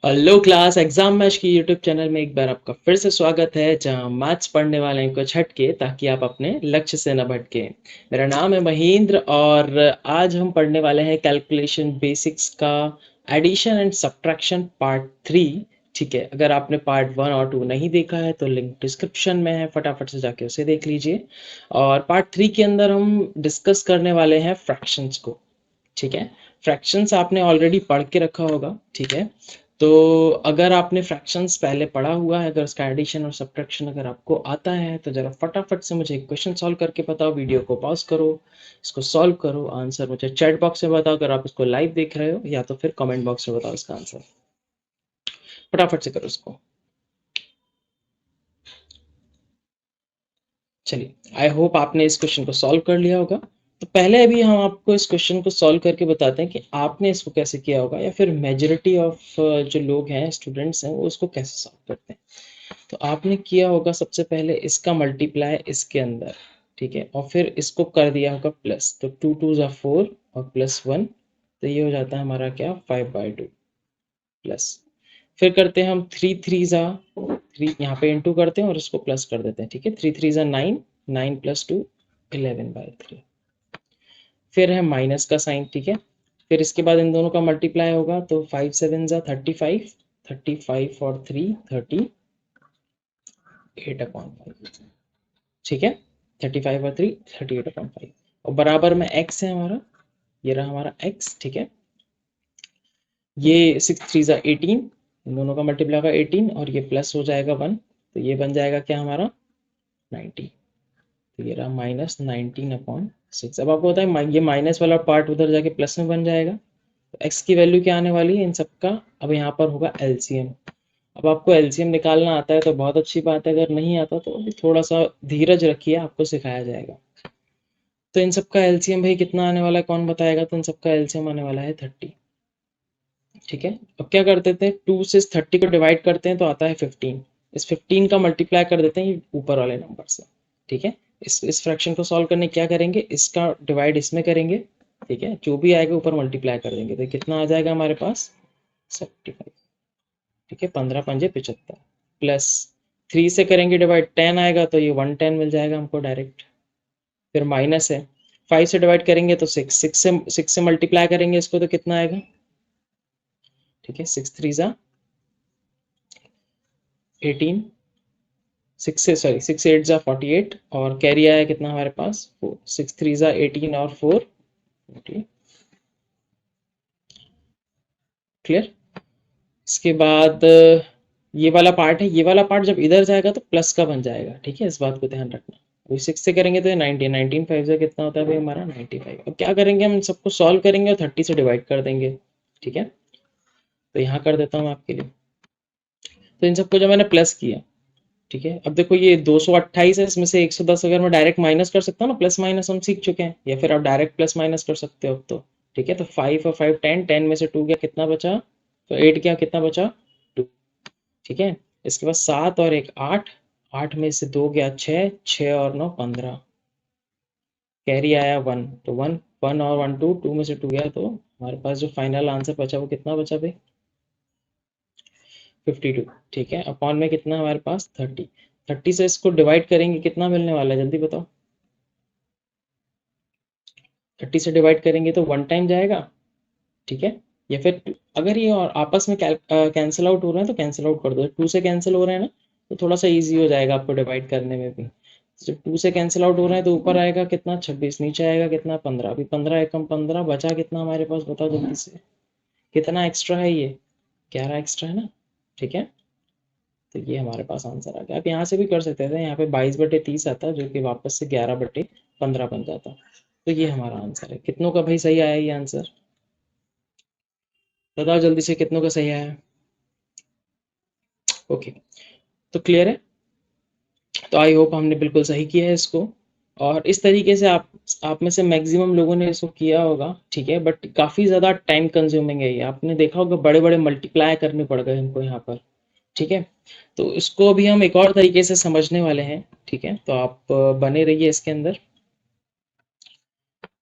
Hello class exam match की YouTube channel में एक बार आपका फिर से स्वागत है, जहां मैथ्स पढ़ने वाले हैं कुछ हटके ताकि आप अपने लक्ष्य से न भटके। मेरा नाम है महेंद्र और आज हम पढ़ने वाले हैं कैलकुलेशन बेसिक्स का एडिशन एंड सब्ट्रैक्शन पार्ट 3। ठीक है, अगर आपने पार्ट 1 और 2 नहीं देखा है तो लिंक डिस्क्रिप्शन में है, फटाफट से जाके उसे देख लीजिए। और पार्ट 3 के अंदर हम डिस्कस करने वाले हैं फ्रैक्शंस को। ठीक है, फ्रैक्शंस आपने ऑलरेडी पढ़ के रखा होगा। ठीक है, तो अगर आपने फ्रैक्शंस पहले पढ़ा हुआ है, अगर उसका एडिशन और सब्ट्रैक्शन अगर आपको आता है तो ज़रा फटाफट से मुझे एक क्वेश्चन सॉल्व करके बताओ। वीडियो को पॉज करो, इसको सॉल्व करो, आंसर मुझे चैट बॉक्स में बताओ अगर आप इसको लाइव देख रहे हो, या तो फिर कमेंट बॉक्स में बताओ इसका आंसर। फटाफट से करो इसको। चलिए, आई होप आपने इस क्वेश्चन को सॉल्व कर लिया होगा। तो पहले अभी हम आपको इस क्वेश्चन को सॉल्व करके बताते हैं कि आपने इसको कैसे किया होगा, या फिर मेजॉरिटी ऑफ जो लोग हैं, स्टूडेंट्स हैं, वो इसको कैसे सॉल्व करते हैं। तो आपने किया होगा सबसे पहले इसका मल्टीप्लाई इसके अंदर। ठीक है, और फिर इसको कर दिया होगा प्लस, तो 2 2 ज़ा 4 और प्लस 1, तो ये हो जाता है हमारा क्या, 5/2 प्लस। फिर करते हैं हम 3 3 ज़ा 3, यहाँ पे इंटू करते हैं और इसको प्लस कर देते हैं। ठीक है, 3 3 ज़ा 9, 9 प्लस 2 11/3। फिर है माइनस का साइन। ठीक है, फिर इसके बाद इन दोनों का मल्टीप्लाई होगा, तो 5 7 ज़ा 35, 35 और 3 38/5। ठीक है, 35 और 3 38/5, और बराबर में x है हमारा, ये रहा हमारा x। ठीक है, ये 6 3 ज़ा 18, इन दोनों का मल्टीप्लाई होगा 18 और ये प्लस हो जाएगा 1, तो ये बन जाएगा क्या हमारा 90। तो ये रहा -19/6। अब आपको पता है ये माइनस वाला पार्ट उधर जाके प्लस में बन जाएगा, तो x की वैल्यू क्या आने वाली है इन सब का। अब यहाँ पर होगा एलसीएम। अब आपको एलसीएम निकालना आता है तो बहुत अच्छी बात है, अगर नहीं आता तो अभी थोड़ा सा धीरज रखिए, आपको सिखाया जाएगा। तो इन सब का एलसीएम भाई कितना आने वाला है, कौन बताएगा। तो इन सब का एलसीएम आने वाला है 30। ठीक है, अब क्या करते थे, 2 से 30 को डिवाइड करते हैं तो आता है 15। इस 15 का मल्टीप्लाई कर देते हैं ये ऊपर वाले नंबर से। ठीक है, इस फ्रैक्शन को सॉल्व करने क्या करेंगे, इसका डिवाइड इसमें करेंगे। ठीक है, जो भी आएगा ऊपर मल्टीप्लाई कर देंगे, तो कितना आ जाएगा हमारे पास 75। ठीक है, 15 पंजे 75, प्लस 3 से करेंगे डिवाइड 10 आएगा, तो ये 110 मिल जाएगा हमको डायरेक्ट। फिर माइनस है, 5 से डिवाइड करेंगे तो 6, 6 से मल्टीप्लाई करेंगे इसको तो कितना आएगा। ठीक है, 6 3 ज़ा 18, 6 8 ज़ा 48, और कैरी आया कितना हमारे पास 4, 6 3 ज़ा 18 और 4 40। क्लियर। इसके बाद ये वाला पार्ट है, ये वाला पार्ट जब इधर जाएगा तो प्लस का बन जाएगा। ठीक है, इस बात को ध्यान रखना। अभी 6 से करेंगे तो 19, 19 5 से कितना होता है भाई हमारा 95। अब क्या करेंगे, हम सबको सॉल्व करेंगे और 30 से डिवाइड कर देंगे। ठीक है, तो यहाँ कर देता हूँ आपके लिए। तो इन सबको जो मैंने प्लस किया, ठीक है, अब देखो ये 228 है, इसमें से 110 अगर मैं डायरेक्ट माइनस कर सकता हूँ ना, प्लस माइनस हम सीख चुके हैं, या फिर आप डायरेक्ट प्लस माइनस कर सकते हो अब तो। ठीक है, तो 5 और 5 10, 10 में से 2 गया कितना बचा, तो 8 गया कितना बचा 2। ठीक है, इसके बाद 7 और 1 8, 8 में से 2 गया 6, 6 और 9 15, कैरी आया 1, तो 1 1 और 1 2, 2 में से 2 गया, तो हमारे पास जो फाइनल आंसर बचा वो कितना बचा भाई 52। ठीक है, अपॉन में कितना हमारे पास 30, 30 से इसको डिवाइड करेंगे कितना मिलने वाला है जल्दी बताओ। 30 से डिवाइड करेंगे तो 1 टाइम जाएगा। ठीक है, या फिर अगर ये और आपस में कैंसिल आउट हो रहे हैं तो कैंसिल आउट कर दो, 2 से कैंसिल हो रहे हैं ना, तो थोड़ा सा इजी हो जाएगा आपको डिवाइड करने में भी। जब 2 से कैंसिल आउट हो रहे हैं तो ऊपर आएगा कितना 26, नीचे आएगा कितना 15, अभी 15 एकम 15 बचा कितना हमारे पास बताओ जल्दी से, कितना एक्स्ट्रा है ये 11 एक्स्ट्रा है ना। ठीक है, तो ये हमारे पास आंसर आ गया। आप यहाँ से भी कर सकते थे, यहाँ पे 22/30 आता जो कि वापस से 11/15 बन जाता। तो ये हमारा आंसर है। कितनों का भाई सही आया ये आंसर, बताओ जल्दी से कितनों का सही आया। ओके, तो क्लियर है। तो आई होप हमने बिल्कुल सही किया है इसको, और इस तरीके से आप में से मैक्सिमम लोगों ने इसको किया होगा। ठीक है, बट काफ़ी ज़्यादा टाइम कंज्यूमिंग है ये, आपने देखा होगा बड़े बड़े मल्टीप्लाई करने पड़ गए हमको यहाँ पर। ठीक है, तो इसको अभी हम एक और तरीके से समझने वाले हैं। ठीक है, तो आप बने रहिए इसके अंदर,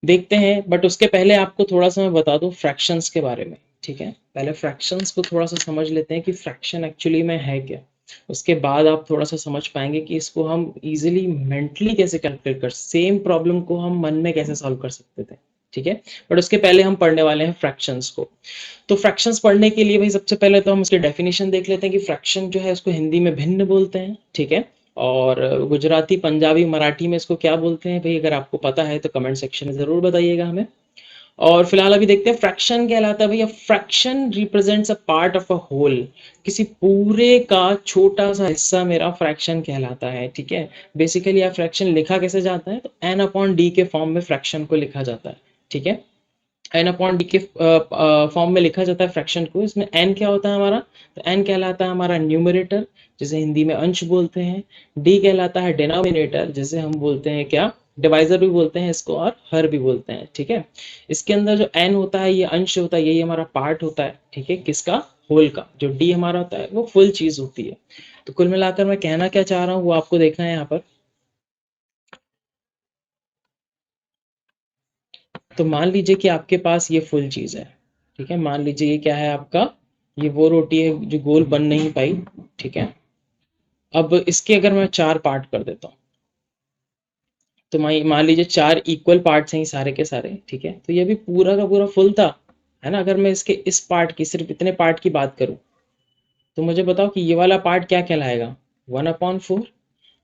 देखते हैं। बट उसके पहले आपको थोड़ा सा मैं बता दूं फ्रैक्शंस के बारे में। ठीक है, पहले फ्रैक्शंस को थोड़ा सा समझ लेते हैं कि फ्रैक्शन एक्चुअली में है क्या। उसके बाद आप थोड़ा सा समझ पाएंगे कि इसको हम इजीली मेंटली कैसे कैलकुलेट कर, सेम प्रॉब्लम को हम मन में कैसे सॉल्व कर सकते थे। ठीक है, बट उसके पहले हम पढ़ने वाले हैं फ्रैक्शंस को। तो फ्रैक्शंस पढ़ने के लिए भाई सबसे पहले तो हम उसकी डेफिनेशन देख लेते हैं कि फ्रैक्शन जो है उसको हिंदी में भिन्न बोलते हैं। ठीक है, और गुजराती, पंजाबी, मराठी में इसको क्या बोलते हैं भाई, अगर आपको पता है तो कमेंट सेक्शन में जरूर बताइएगा हमें। और फिलहाल अभी देखते हैं फ्रैक्शन कहलाता है भैया, fraction represents a part of a whole, किसी पूरे का छोटा सा हिस्सा मेरा फ्रैक्शन कहलाता है। ठीक है, बेसिकली यह फ्रैक्शन लिखा कैसे जाता है, तो एन अपॉन डी के फॉर्म में फ्रैक्शन को लिखा जाता है। ठीक है, एन अपॉन डी के फॉर्म में लिखा जाता है फ्रैक्शन को। इसमें एन क्या होता है हमारा, तो एन कहलाता है हमारा न्यूमरेटर, जिसे हिंदी में अंश बोलते हैं। डी कहलाता है डिनोमिनेटर, जिसे हम बोलते हैं क्या, डिवाइजर भी बोलते हैं इसको, और हर भी बोलते हैं। ठीक है, इसके अंदर जो एन होता है ये अंश होता है, यही हमारा पार्ट होता है। ठीक है, किसका, होल का। जो डी हमारा होता है वो फुल चीज होती है। तो कुल मिलाकर मैं कहना क्या चाह रहा हूँ वो आपको देखना है यहाँ पर। तो मान लीजिए कि आपके पास ये फुल चीज है। ठीक है, मान लीजिए ये क्या है आपका, ये वो रोटी है जो गोल बन नहीं पाई। ठीक है, अब इसके अगर मैं चार पार्ट कर देता हूँ, तो मान लीजिए चार इक्वल पार्ट्स हैं ये सारे के सारे। ठीक है, तो ये भी पूरा का पूरा फुल था, है ना। अगर मैं इसके इस पार्ट की, सिर्फ इतने पार्ट की बात करूं, तो मुझे बताओ कि ये वाला पार्ट क्या कहलाएगा, 1/4।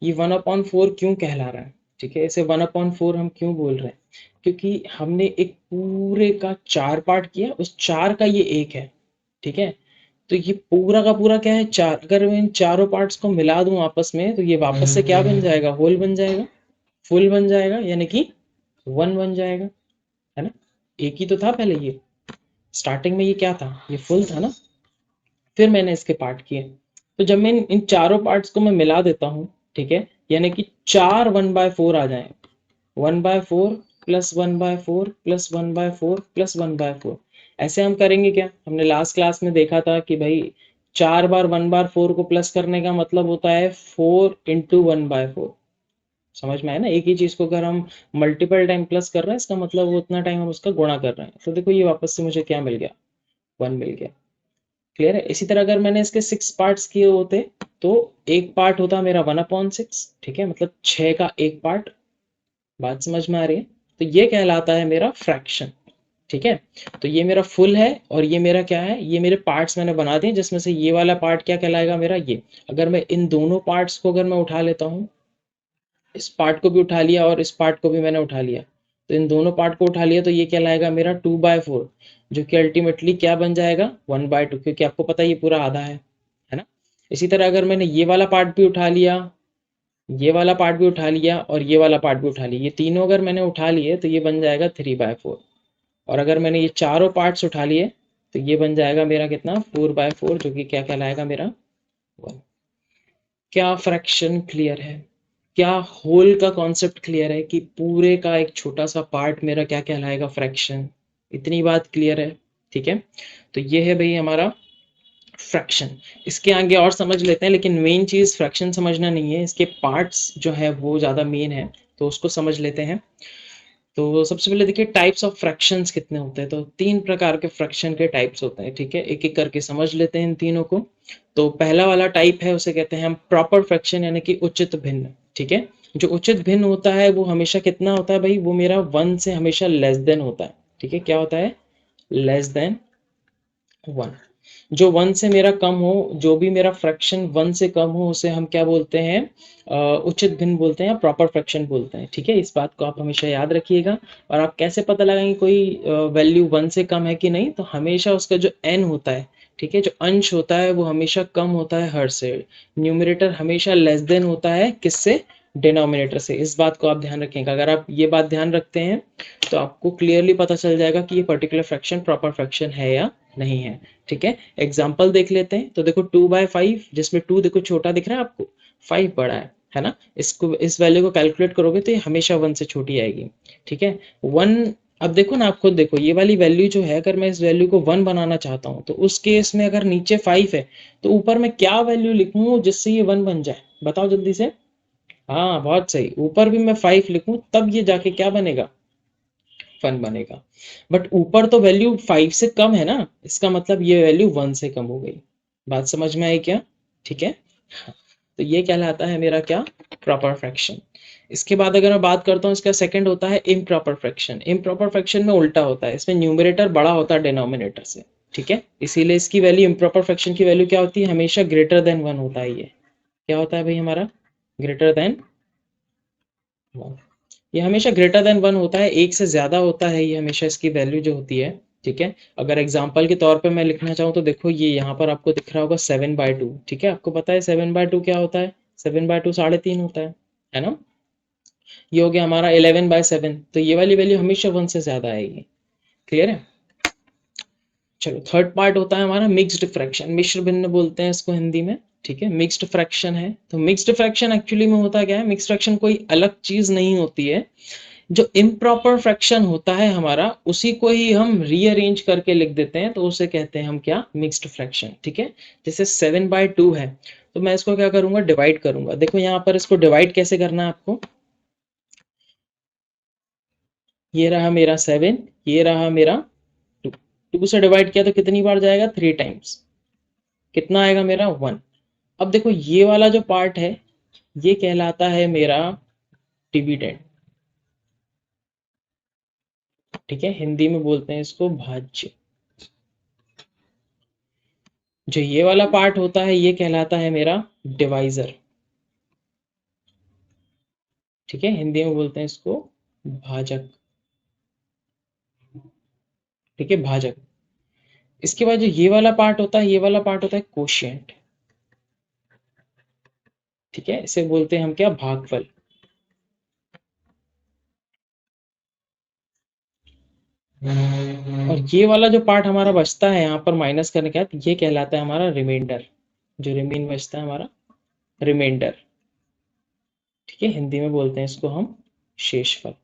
ये 1/4 क्यों कहला रहा है, ठीक है, इसे 1/4 हम क्यों बोल रहे हैं, क्योंकि हमने एक पूरे का चार पार्ट किया, उस चार का ये एक है। ठीक है, तो ये पूरा का पूरा क्या है, चार। अगर मैं इन चारों पार्ट्स को मिला दूं आपस में, तो ये वापस से क्या बन जाएगा, होल बन जाएगा, फुल बन जाएगा, यानी कि वन बन जाएगा, है ना। एक ही तो था पहले, ये स्टार्टिंग में ये क्या था, ये फुल था ना, फिर मैंने इसके पार्ट किए। तो जब मैं इन चारों पार्ट्स को मैं मिला देता हूँ, ठीक है, यानी कि चार 1/4 आ जाए, 1/4 प्लस 1/4 प्लस 1/4 प्लस 1/4। ऐसे हम करेंगे क्या, हमने लास्ट क्लास में देखा था कि भाई चार बार 1/4 को प्लस करने का मतलब होता है 4 × 1/4। समझ में आया ना, एक ही चीज को अगर हम मल्टीपल टाइम प्लस कर रहे हैं, इसका मतलब वो उतना टाइम हम उसका गुणा कर रहे हैं। तो देखो ये वापस से मुझे क्या मिल गया, वन मिल गया। क्लियर है। इसी तरह अगर मैंने इसके 6 पार्ट्स किए होते, तो एक पार्ट होता मेरा 1/6। ठीक है, मतलब 6 का एक पार्ट। बात समझ में आ रही है। तो ये कहलाता है मेरा फ्रैक्शन। ठीक है, तो ये मेरा फुल है और ये मेरा क्या है, ये मेरे पार्ट्स मैंने बना दिए, जिसमें से ये वाला पार्ट क्या कहलाएगा मेरा, ये। अगर मैं इन दोनों पार्ट्स को अगर मैं उठा लेता हूँ, इस पार्ट को भी उठा लिया और इस पार्ट को भी मैंने उठा लिया, तो इन दोनों पार्ट को उठा लिया, तो ये क्या लाएगा मेरा 2/4, जो कि अल्टीमेटली क्या बन जाएगा 1/2, क्योंकि आपको पता है ये पूरा आधा है ना। इसी तरह अगर मैंने ये वाला पार्ट भी उठा लिया, ये वाला पार्ट भी उठा लिया और ये वाला पार्ट भी उठा लिया, ये तीनों अगर मैंने उठा लिए, तो ये बन जाएगा 3/4। और अगर मैंने ये चारों पार्ट्स उठा लिए, तो ये बन जाएगा मेरा कितना, 4/4, जो कि क्या कहलाएगा मेरा 1। क्या फ्रैक्शन क्लियर है, क्या होल का कॉन्सेप्ट क्लियर है कि पूरे का एक छोटा सा पार्ट मेरा क्या कहलाएगा, फ्रैक्शन। इतनी बात क्लियर है। ठीक है, तो ये है भाई हमारा फ्रैक्शन। इसके आगे और समझ लेते हैं, लेकिन मेन चीज फ्रैक्शन समझना नहीं है, इसके पार्ट्स जो है वो ज्यादा मेन है, तो उसको समझ लेते हैं। तो सबसे पहले देखिए टाइप्स ऑफ फ्रैक्शंस कितने होते हैं। तो तीन प्रकार के फ्रैक्शन के टाइप्स होते हैं। ठीक है, एक एक करके समझ लेते हैं इन तीनों को। तो पहला वाला टाइप है, उसे कहते हैं हम प्रॉपर फ्रैक्शन, यानी कि उचित भिन्न। ठीक है, जो उचित भिन्न होता है वो हमेशा कितना होता है भाई, वो मेरा 1 से हमेशा लेस देन होता है। ठीक है, क्या होता है, लेस देन 1। जो 1 से मेरा कम हो, जो भी मेरा फ्रैक्शन 1 से कम हो, उसे हम क्या बोलते हैं, उचित भिन्न बोलते हैं या प्रॉपर फ्रैक्शन बोलते हैं। ठीक है, इस बात को आप हमेशा याद रखिएगा। और आप कैसे पता लगाएंगे कोई वैल्यू 1 से कम है कि नहीं, तो हमेशा उसका जो n होता है, ठीक है, जो अंश होता है वो हमेशा कम होता है हर से। न्यूमरेटर हमेशा लेस देन होता है किससे, डिनोमिनेटर से। इस बात को आप ध्यान रखिएगा। अगर आप ये बात ध्यान रखते हैं, तो आपको क्लियरली पता चल जाएगा कि ये पर्टिकुलर फ्रैक्शन प्रॉपर फ्रैक्शन है या नहीं है। ठीक है, एग्जाम्पल देख लेते हैं। तो देखो 2/5, जिसमें 2 देखो छोटा दिख रहा है आपको, 5 बड़ा है ना। इसको, इस वैल्यू को कैलकुलेट करोगे तो ये हमेशा 1 से छोटी आएगी। ठीक है, 1। अब देखो ना, आप खुद देखो, ये वाली वैल्यू जो है, अगर मैं इस वैल्यू को 1 बनाना चाहता हूँ, तो उस केस में अगर नीचे 5 है, तो ऊपर मैं क्या वैल्यू लिखूँ जिससे ये 1 बन जाए, बताओ जल्दी से। हाँ बहुत सही, ऊपर भी मैं 5 लिखूँ तब ये जाके क्या बनेगा, 1 बनेगा। बट ऊपर तो वैल्यू 5 से कम है ना, इसका मतलब ये वैल्यू 1 से कम हो गई। बात समझ में आई क्या? ठीक है। हाँ, तो ये कहलाता है मेरा क्या, प्रॉपर फ्रैक्शन। इसके बाद अगर मैं बात करता हूँ, इसका सेकंड होता है इम्प्रॉपर फ्रैक्शन। इम्प्रॉपर फ्रैक्शन में उल्टा होता है, इसमें न्यूमरेटर बड़ा होता है डिनोमिनेटर से। ठीक है, इसीलिए इसकी वैल्यू, इम्प्रॉपर फ्रैक्शन की वैल्यू क्या होती है, हमेशा ग्रेटर देन 1 होता है। ये क्या होता है भाई हमारा, ग्रेटर देन 1। ये हमेशा ग्रेटर देन 1 होता है, एक से ज़्यादा होता है ये हमेशा इसकी वैल्यू जो होती है। ठीक है, अगर एग्जांपल के तौर पे मैं लिखना चाहूँ तो देखो, ये यहाँ पर आपको दिख रहा होगा 7/2। ठीक है, आपको पता है 7/2 क्या होता है, 7/2 3.5 होता है ना। ये हो गया हमारा 11/7, तो ये वाली वैल्यू हमेशा 1 से ज़्यादा आएगी। क्लियर है। चलो, थर्ड पार्ट होता है हमारा मिक्स्ड फ्रैक्शन, मिश्र भिन्न बोलते हैं इसको हिंदी में। ठीक है, मिक्स्ड फ्रैक्शन है। तो मिक्स्ड फ्रैक्शन एक्चुअली में होता क्या है, मिक्स्ड फ्रैक्शन कोई अलग चीज नहीं होती है। जो इम्प्रॉपर फ्रैक्शन होता है हमारा, उसी को ही हम रीअरेंज करके लिख देते हैं, तो उसे कहते हैं हम क्या, मिक्स्ड फ्रैक्शन। ठीक है, जैसे 7/2 है, तो मैं इसको क्या करूंगा, डिवाइड करूंगा। देखो यहाँ पर इसको डिवाइड कैसे करना है आपको, ये रहा मेरा 7, ये रहा मेरा 2। 2 से डिवाइड किया तो कितनी बार जाएगा, 3 टाइम्स। कितना आएगा मेरा, 1। अब देखो ये वाला जो पार्ट है, ये कहलाता है मेरा डिविडेंड। ठीक है, हिंदी में बोलते हैं इसको भाज्य। जो ये वाला पार्ट होता है, ये कहलाता है मेरा डिवाइजर। ठीक है, हिंदी में बोलते हैं इसको भाजक। ठीक है, भाजक। इसके बाद जो ये वाला पार्ट होता है, ये वाला पार्ट होता है कोशिएंट। ठीक है, इसे बोलते हैं हम क्या, भागफल। और ये वाला जो पार्ट हमारा बचता है यहाँ पर माइनस करने के बाद, ये कहलाता है हमारा रिमाइंडर। जो रिमेन बचता है हमारा, रिमाइंडर। ठीक है, हिंदी में बोलते हैं इसको हम शेषफल।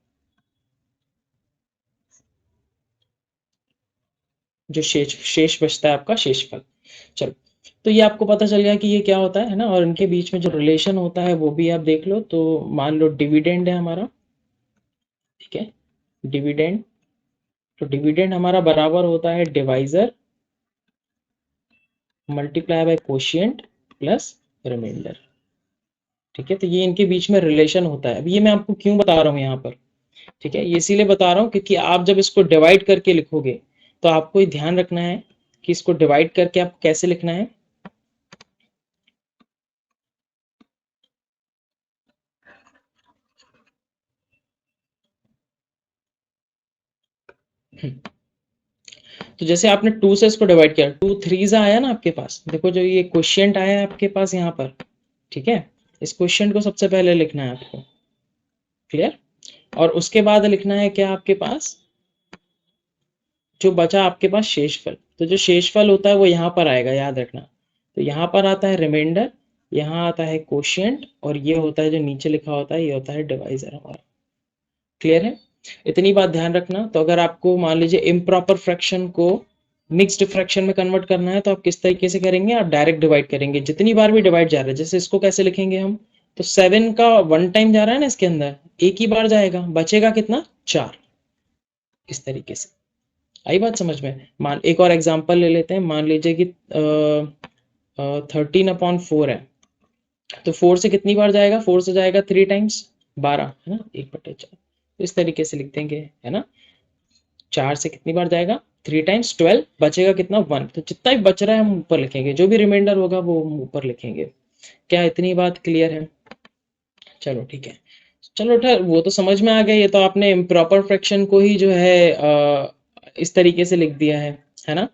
जो शेष शेष बचता है आपका, शेषफल। चलो, तो ये आपको पता चल गया कि ये क्या होता है ना, और इनके बीच में जो रिलेशन होता है वो भी आप देख लो। तो मान लो डिविडेंड है हमारा। ठीक है, डिविडेंड। तो डिविडेंड हमारा बराबर होता है divisor multiply by quotient plus remainder. ठीक है, तो ये इनके बीच में रिलेशन होता है। अब ये मैं आपको क्यों बता रहा हूँ यहाँ पर, ठीक है, ये इसीलिए बता रहा हूँ क्योंकि आप जब इसको डिवाइड करके लिखोगे, तो आपको ये ध्यान रखना है कि इसको डिवाइड करके आप कैसे लिखना है। तो जैसे आपने 2 से इसको डिवाइड किया, 2 3 आया ना आपके पास, देखो जो ये क्वोशिएंट आया है आपके पास यहाँ पर। ठीक है, इस क्वोशिएंट को सबसे पहले लिखना है आपको। क्लियर। और उसके बाद लिखना है क्या आपके पास, जो बचा आपके पास शेषफल। तो जो शेषफल होता है वो यहाँ पर आएगा, याद रखना। तो यहाँ पर आता है रिमाइंडर, यहाँ आता है कोशिएंट, और ये होता है जो नीचे लिखा होता है, ये होता है डिवाइजर हमारा। क्लियर है, इतनी बात ध्यान रखना। तो अगर आपको मान लीजिए इम्प्रॉपर फ्रैक्शन को मिक्स्ड फ्रैक्शन में कन्वर्ट करना है, तो आप किस तरीके से करेंगे, आप डायरेक्ट डिवाइड करेंगे। जितनी बार भी डिवाइड जा रहा है, जैसे इसको कैसे लिखेंगे हम, तो 7 का 1 टाइम जा रहा है ना इसके अंदर, एक ही बार जाएगा, बचेगा कितना, 4। इस तरीके से आई बात समझ में। मान एक और एग्जांपल ले लेते हैं, मान लीजिए कि 13/4 है, तो 4 से कितनी बार जाएगा, 4 से जाएगा 3 टाइम्स, 12 है ना, 1/4। इस तरीके से लिख देंगे, है ना। 4 से कितनी बार जाएगा, 3 टाइम्स 12, बचेगा कितना, 1। तो जितना भी बच रहा है हम ऊपर लिखेंगे, जो भी रिमाइंडर होगा वो हम ऊपर लिखेंगे। क्या इतनी बात क्लियर है? चलो ठीक है। चलो ठहर, वो तो समझ में आ गया। ये तो आपने इम्प्रॉपर फ्रैक्शन को ही जो है इस तरीके से लिख दिया है ना।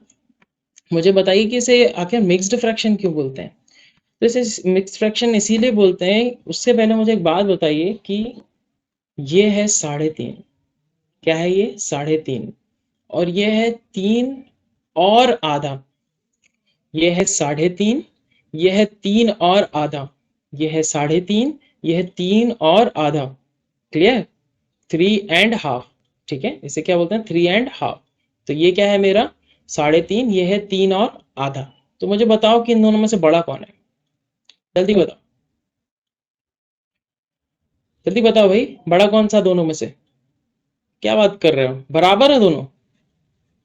मुझे बताइए कि इसे आखिर मिक्स्ड फ्रैक्शन क्यों बोलते हैं। तो इसे मिक्स्ड फ्रैक्शन इसीलिए बोलते हैं। उससे पहले मुझे एक बात बताइए कि ये है 3.5, क्या है ये, 3.5, और ये है 3 और आधा। ये है 3.5, ये है 3 और आधा, ये है 3.5, ये है 3 और आधा। क्लियर, 3.5। ठीक है, इसे क्या बोलते हैं, 3.5। तो ये क्या है मेरा 3.5, ये है 3 और आधा। तो मुझे बताओ कि इन दोनों में से बड़ा कौन है, जल्दी बताओ, जल्दी बताओ भाई, बड़ा कौन सा दोनों में से। क्या बात कर रहे हो, बराबर है दोनों?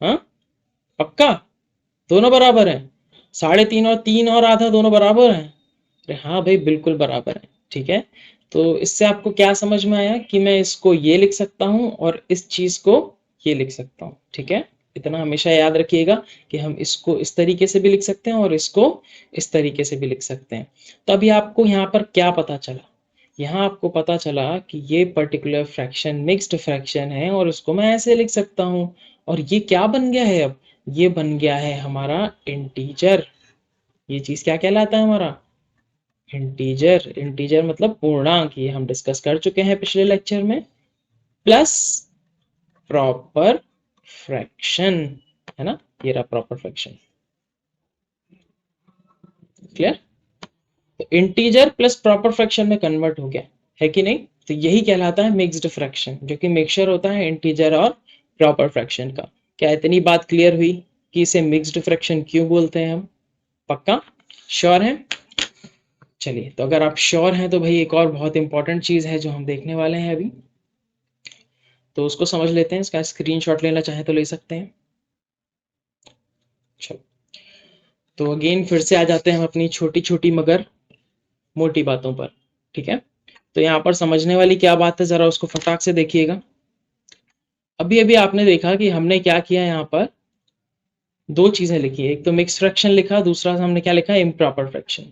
हाँ, पक्का दोनों बराबर हैं? 3.5 और 3 और आधा दोनों बराबर हैं? अरे हाँ भाई, बिल्कुल बराबर है। ठीक है, तो इससे आपको क्या समझ में आया कि मैं इसको ये लिख सकता हूँ और इस चीज को ये लिख सकता हूँ। ठीक है, इतना हमेशा याद रखिएगा कि हम इसको इस तरीके से भी लिख सकते हैं और इसको इस तरीके से भी लिख सकते हैं। तो अभी आपको यहाँ पर क्या पता चला? यहाँ आपको पता चला कि ये पर्टिकुलर फ्रैक्शन मिक्स्ड फ्रैक्शन है और उसको मैं ऐसे लिख सकता हूँ। और ये क्या बन गया है अब? ये बन गया है हमारा इंटीजर। ये चीज क्या कहलाता है हमारा? इंटीजर। इंटीजर मतलब पूर्णांक, ये हम डिस्कस कर चुके हैं पिछले लेक्चर में। प्लस प्रॉपर फ्रैक्शन, है ना, ये रहा प्रॉपर फ्रैक्शन। क्लियर? तो इंटीजर प्लस प्रॉपर फ्रैक्शन में कन्वर्ट हो गया, है कि नहीं? तो यही कहलाता है मिक्स्ड फ्रैक्शन, जो कि मिक्सचर होता है इंटीजर और प्रॉपर फ्रैक्शन का। क्या इतनी बात क्लियर हुई कि इसे मिक्स्ड फ्रैक्शन क्यों बोलते हैं हम? पक्का श्योर है? चलिए, तो अगर आप श्योर हैं तो भाई एक और बहुत इंपॉर्टेंट चीज है जो हम देखने वाले हैं अभी, तो उसको समझ लेते हैं। इसका स्क्रीनशॉट लेना चाहे तो ले सकते हैं। चलो, तो अगेन फिर से आ जाते हैं हम अपनी छोटी छोटी मगर मोटी बातों पर। ठीक है, तो यहाँ पर समझने वाली क्या बात है, जरा उसको फटाक से देखिएगा। अभी अभी आपने देखा कि हमने क्या किया, यहाँ पर दो चीजें लिखी है। एक तो मिक्स फ्रैक्शन लिखा, दूसरा हमने क्या लिखा, इम्प्रॉपर फ्रैक्शन।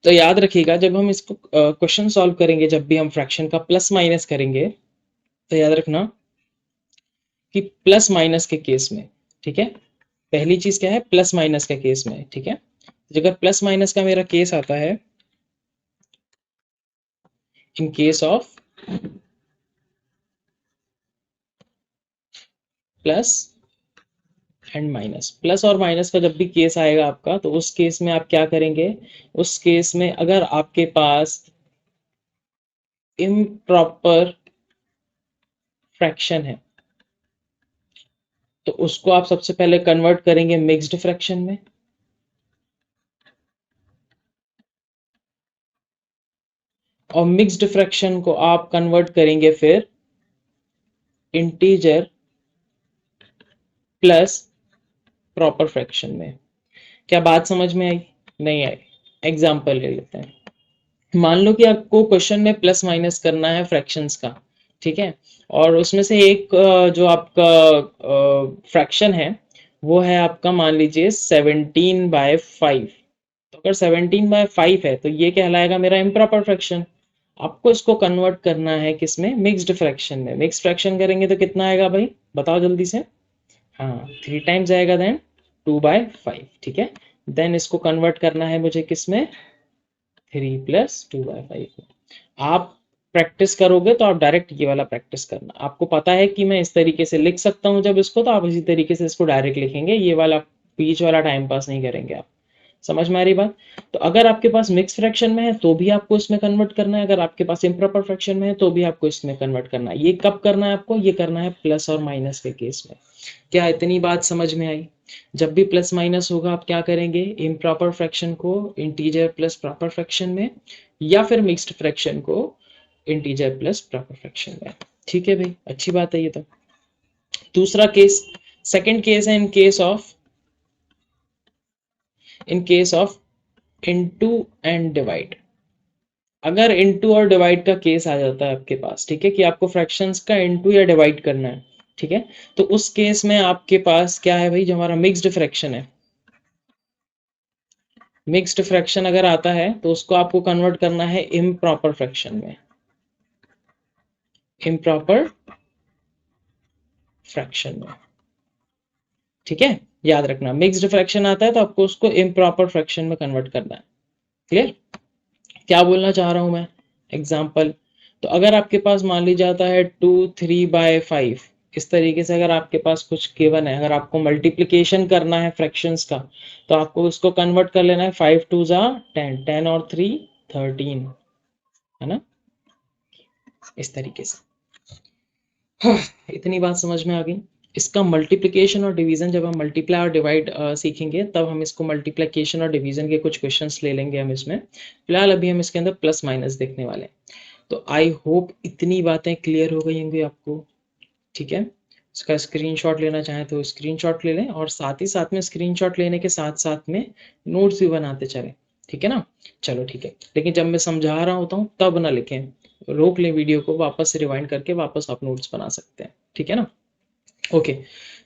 तो याद रखिएगा, जब हम इसको क्वेश्चन सॉल्व करेंगे, जब भी हम फ्रैक्शन का प्लस माइनस करेंगे, तो याद रखना कि प्लस माइनस के केस में, ठीक है, पहली चीज क्या है, प्लस माइनस का केस में। ठीक है, तो अगर प्लस माइनस का मेरा केस आता है, in case of plus and minus, plus और माइनस का जब भी केस आएगा आपका, तो उस केस में आप क्या करेंगे? उस केस में अगर आपके पास इम्प्रॉपर फ्रैक्शन है, तो उसको आप सबसे पहले कन्वर्ट करेंगे मिक्स्ड फ्रैक्शन में। और मिक्स्ड फ्रैक्शन को आप कन्वर्ट करेंगे फिर इंटीजर प्लस प्रॉपर फ्रैक्शन में। क्या बात समझ में आई? नहीं आई? एग्जाम्पल ले लेते हैं। मान लो कि आपको क्वेश्चन में प्लस माइनस करना है फ्रैक्शंस का। ठीक है, और उसमें से एक जो आपका फ्रैक्शन है, वो है आपका, मान लीजिए 17/5। तो अगर 17/5 है, तो ये कहलाएगा मेरा इम्प्रॉपर फ्रैक्शन। आपको इसको कन्वर्ट करना है किसमें? मिक्स्ड फ्रैक्शन में। मिक्स फ्रैक्शन करेंगे तो कितना आएगा भाई, बताओ जल्दी से। हाँ, 3 टाइम्स आएगा, देन 2/5। ठीक है, देन इसको कन्वर्ट करना है मुझे किसमें? 3 + 2/5। आप प्रैक्टिस करोगे तो आप डायरेक्ट ये वाला प्रैक्टिस करना। आपको पता है कि मैं इस तरीके से लिख सकता हूँ जब इसको, तो आप इसी तरीके से इसको डायरेक्ट लिखेंगे। ये वाला बीच वाला टाइम पास नहीं करेंगे आप। समझ में आ रही बात? तो अगर आपके पास मिक्स फ्रैक्शन में है तो भी आपको इसमें कन्वर्ट करना है, अगर आपके पास इम्प्रॉपर फ्रैक्शन में है तो भी आपको इसमें कन्वर्ट करना है। ये कब करना है आपको? ये करना है प्लस और माइनस के केस में। क्या इतनी बात समझ में आई? जब भी प्लस माइनस होगा, आप क्या करेंगे? इम्प्रॉपर फ्रैक्शन को इंटीजर प्लस प्रॉपर फ्रैक्शन में, या फिर मिक्स्ड फ्रैक्शन को इंटीजर प्लस प्रॉपर फ्रैक्शन में। ठीक है भाई, अच्छी बात है ये तो। दूसरा केस, सेकंड केस है in case of into and divide. अगर इनटू और डिवाइड का केस आ जाता है आपके पास, ठीक है, कि आपको फ्रैक्शंस का इनटू या डिवाइड करना है, ठीक है, तो उस केस में आपके पास क्या है भाई, जो हमारा मिक्स्ड फ्रैक्शन है, मिक्स्ड फ्रैक्शन अगर आता है तो उसको आपको कन्वर्ट करना है इम्प्रॉपर फ्रैक्शन में। इम्प्रॉपर फ्रैक्शन में, ठीक है, याद रखना, मिक्स्ड फ्रैक्शन आता है तो आपको उसको इम्प्रॉपर फ्रैक्शन में कन्वर्ट करना है। क्लियर? क्या बोलना चाह रहा हूं मैं? एग्जाम्पल, तो अगर आपके पास मान ली जाता है 2 3/5, इस तरीके से अगर आपके पास कुछ गिवन है, अगर आपको मल्टीप्लिकेशन करना है फ्रैक्शंस का, तो आपको उसको कन्वर्ट कर लेना है। 5 2 10, 10 और 3 13, है ना, इस तरीके से। हाँ, इतनी बात समझ में आ गई। इसका मल्टीप्लिकेशन और डिवीजन, जब हम मल्टीप्लाई और डिवाइड सीखेंगे, तब हम इसको मल्टीप्लिकेशन और डिवीजन के कुछ क्वेश्चंस ले लेंगे हम इसमें। फिलहाल अभी हम इसके अंदर प्लस माइनस देखने वाले हैं। तो आई होप इतनी बातें क्लियर हो गई होंगी आपको। ठीक है। इसका स्क्रीनशॉट लेना चाहें तो स्क्रीनशॉट ले लें, और साथ ही साथ में स्क्रीनशॉट लेने के साथ साथ में नोट्स भी बनाते चलें, ठीक है ना। चलो ठीक है, लेकिन जब मैं समझा रहा होता हूँ तब ना लिखें, रोक लें वीडियो को, वापस से रिवाइंड करके वापस आप नोट्स बना सकते हैं, ठीक है ना। ओके,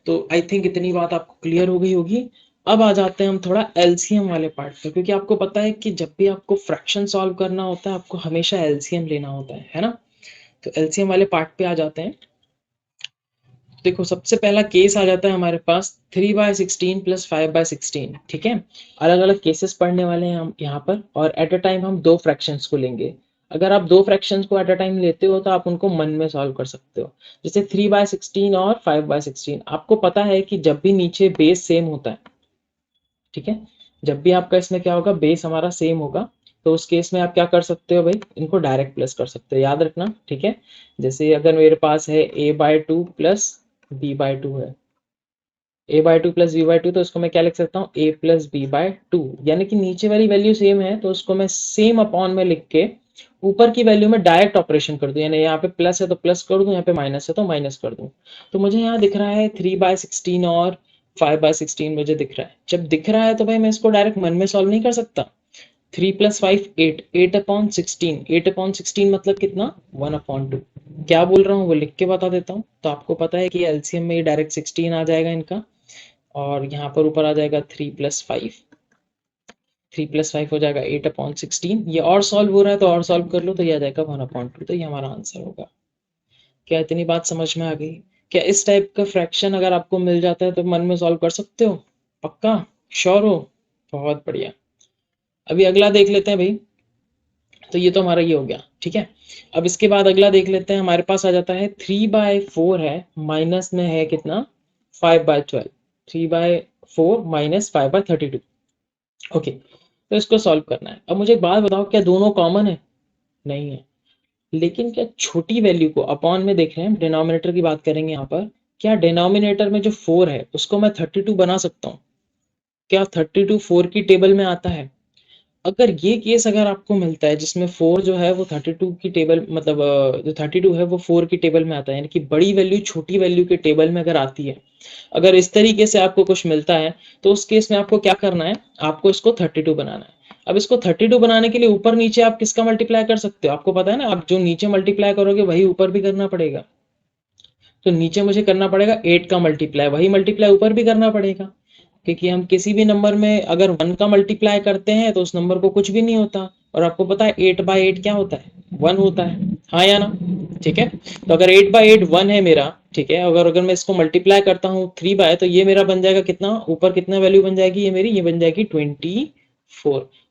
तो आई थिंक इतनी बात आपको क्लियर हो गई होगी। अब आ जाते हैं हम थोड़ा एलसीएम वाले पार्ट पे, क्योंकि आपको पता है कि जब भी आपको फ्रैक्शन सॉल्व करना होता है आपको हमेशा एलसीएम लेना होता है ना। तो एलसीएम वाले पार्ट पे आ जाते हैं। देखो सबसे पहला केस आ जाता है हमारे पास 3/16 प्लस 5/16, ठीक है। अलग अलग केसेस पढ़ने वाले हैं हम यहाँ पर, और एट अ टाइम हम दो फ्रैक्शंस को लेंगे। अगर आप दो फ्रैक्शंस को एट अ टाइम लेते हो तो आप उनको मन में सॉल्व कर सकते हो। जैसे 3/16 और 5/16, आपको पता है कि जब भी नीचे बेस सेम होता है, ठीक है, जब भी आपका इसमें क्या होगा, बेस हमारा सेम होगा, तो उस केस में आप क्या कर सकते हो भाई, इनको डायरेक्ट प्लस कर सकते हो, याद रखना, ठीक है। जैसे अगर मेरे पास है a/2 प्लस b/2 है, a/2 प्लस b/2, तो उसको मैं क्या लिख सकता हूँ, a प्लस b/2, यानी कि नीचे वाली वैल्यू सेम है तो उसको मैं सेम अपॉन में लिख के ऊपर की वैल्यू में डायरेक्ट ऑपरेशन कर दूं, यानी यहाँ पे प्लस है तो प्लस कर दूं, यहाँ पे माइनस है तो माइनस कर दूं। तो मुझे यहाँ दिख रहा है 3/16 और 5/16 मुझे दिख रहा है। जब दिख रहा है तो भाई मैं इसको डायरेक्ट मन में सॉल्व नहीं कर सकता। 3 प्लस 5 8, 8/16, 8/16 मतलब कितना, 1/2। क्या बोल रहा हूँ वो लिख के बता देता हूँ। तो आपको पता है कि एलसीएम में डायरेक्ट 16 आ जाएगा इनका, और यहाँ पर ऊपर आ जाएगा 3 + 5, 3 + 5 हो जाएगा 8/16। ये और सॉल्व हो रहा है तो और सॉल्व कर लो, तो ये आ जाएगा 1/2, तो ये हमारा आंसर होगा। क्या इतनी बात समझ में आ गई? क्या इस टाइप का फ्रैक्शन अगर आपको मिल जाता है तो मन में सॉल्व कर सकते हो? पक्का? श्योर हो? बहुत बढ़िया। अभी अगला देख लेते हैं भाई। तो ये तो हमारा ये हो गया, ठीक है। अब इसके बाद अगला देख लेते हैं, हमारे पास आ जाता है 3/4 है, माइनस में है कितना, 5/12, 3/4 माइनस 5/32। ओके, तो इसको सॉल्व करना है। अब मुझे एक बात बताओ, क्या दोनों कॉमन है? नहीं है। लेकिन क्या छोटी वैल्यू को अपॉन में देख रहे हैं, डिनोमिनेटर की बात करेंगे यहाँ पर, क्या डिनोमिनेटर में जो 4 है उसको मैं 32 बना सकता हूँ? क्या 32 4 की टेबल में आता है? अगर ये केस अगर आपको मिलता है जिसमें 4 जो है वो 32 की टेबल, मतलब जो 32 है वो 4 की टेबल में आता है, यानी कि बड़ी वैल्यू छोटी वैल्यू के टेबल में अगर आती है, अगर इस तरीके से आपको कुछ मिलता है, तो उस केस में आपको क्या करना है, आपको इसको 32 बनाना है। अब इसको 32 बनाने के लिए ऊपर नीचे आप किसका मल्टीप्लाई कर सकते हो, आपको पता है ना, आप जो नीचे मल्टीप्लाई करोगे वही ऊपर भी करना पड़ेगा। तो नीचे मुझे करना पड़ेगा 8 का मल्टीप्लाई, वही मल्टीप्लाई ऊपर भी करना पड़ेगा, क्योंकि हम किसी भी नंबर में अगर 1 का मल्टीप्लाई करते हैं तो उस नंबर को कुछ भी नहीं होता, और आपको पता है 8/8 क्या होता है, 1 होता है, हाँ या ना। ठीक है, तो अगर 8/8 1 है मेरा, ठीक है, अगर अगर मैं इसको मल्टीप्लाई करता हूँ 3 बाय, तो ये मेरा बन जाएगा कितना, ऊपर कितना वैल्यू बन जाएगी ये मेरी, ये बन जाएगी 24,